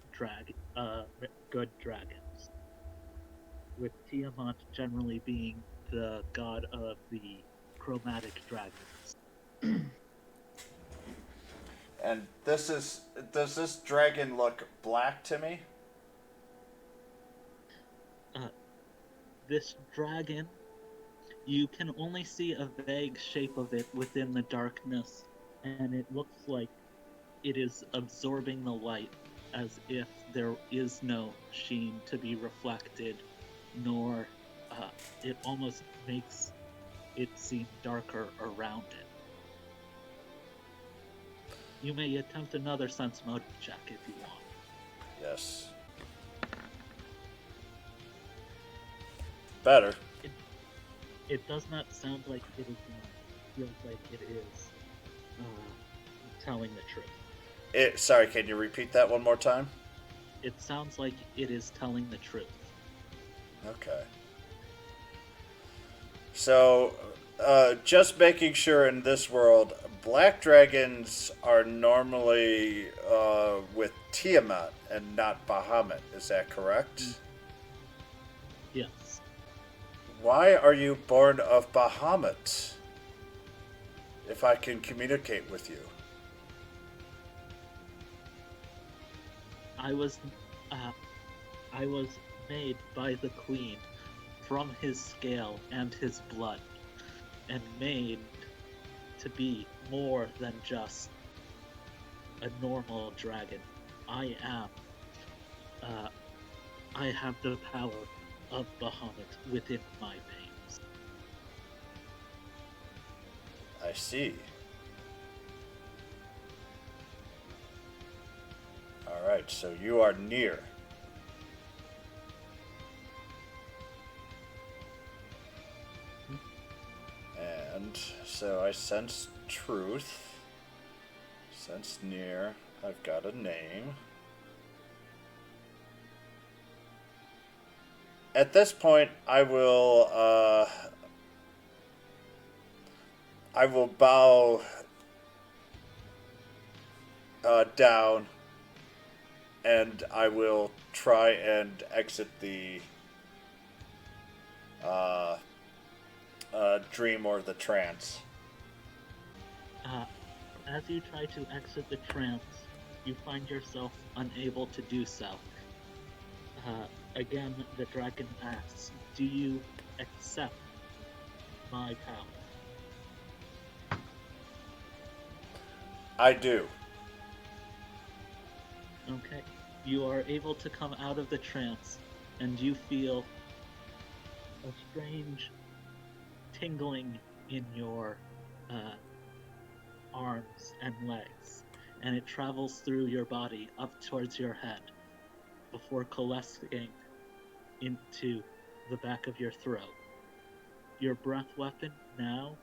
good dragons, with Tiamat generally being the god of the chromatic dragons. And does this dragon look black to me? This dragon, you can only see a vague shape of it within the darkness, and it looks like it is absorbing the light as if there is no sheen to be reflected, nor it almost makes it seem darker around it. You may attempt another sense motive check if you want. Yes. Better. It does not sound like it is lying. It feels like it is telling the truth. Sorry, can you repeat that one more time? It sounds like it is telling the truth. Okay. So, just making sure in this world, black dragons are normally with Tiamat and not Bahamut. Is that correct? Yes. Why are you born of Bahamut? If I can communicate with you. I was made by the Queen from his scale and his blood, and made to be more than just a normal dragon. I have the power of Bahamut within my veins. I see. Alright, so you are near. And so I sense truth. Since near, I've got a name. At this point, I will bow down, and I will try and exit the dream or the trance. As you try to exit the trance, you find yourself unable to do so. Again, the dragon asks, do you accept my power? I do. Okay. You are able to come out of the trance, and you feel a strange tingling in your arms and legs, and it travels through your body up towards your head before coalescing into the back of your throat. Your breath weapon now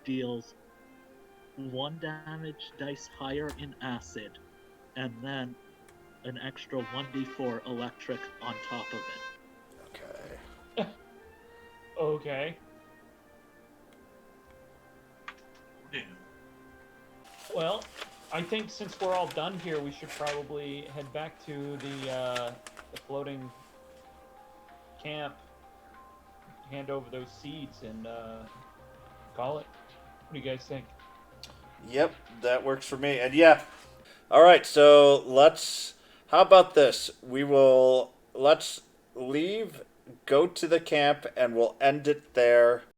deals 1 damage dice higher in acid, and then an extra 1d4 electric on top of it. Okay. Okay. Damn. Well, I think since we're all done here, we should probably head back to the floating camp, hand over those seeds, and call it. What do you guys think? Yep, that works for me. And yeah. All right, so how about this? Let's leave, go to the camp, and we'll end it there.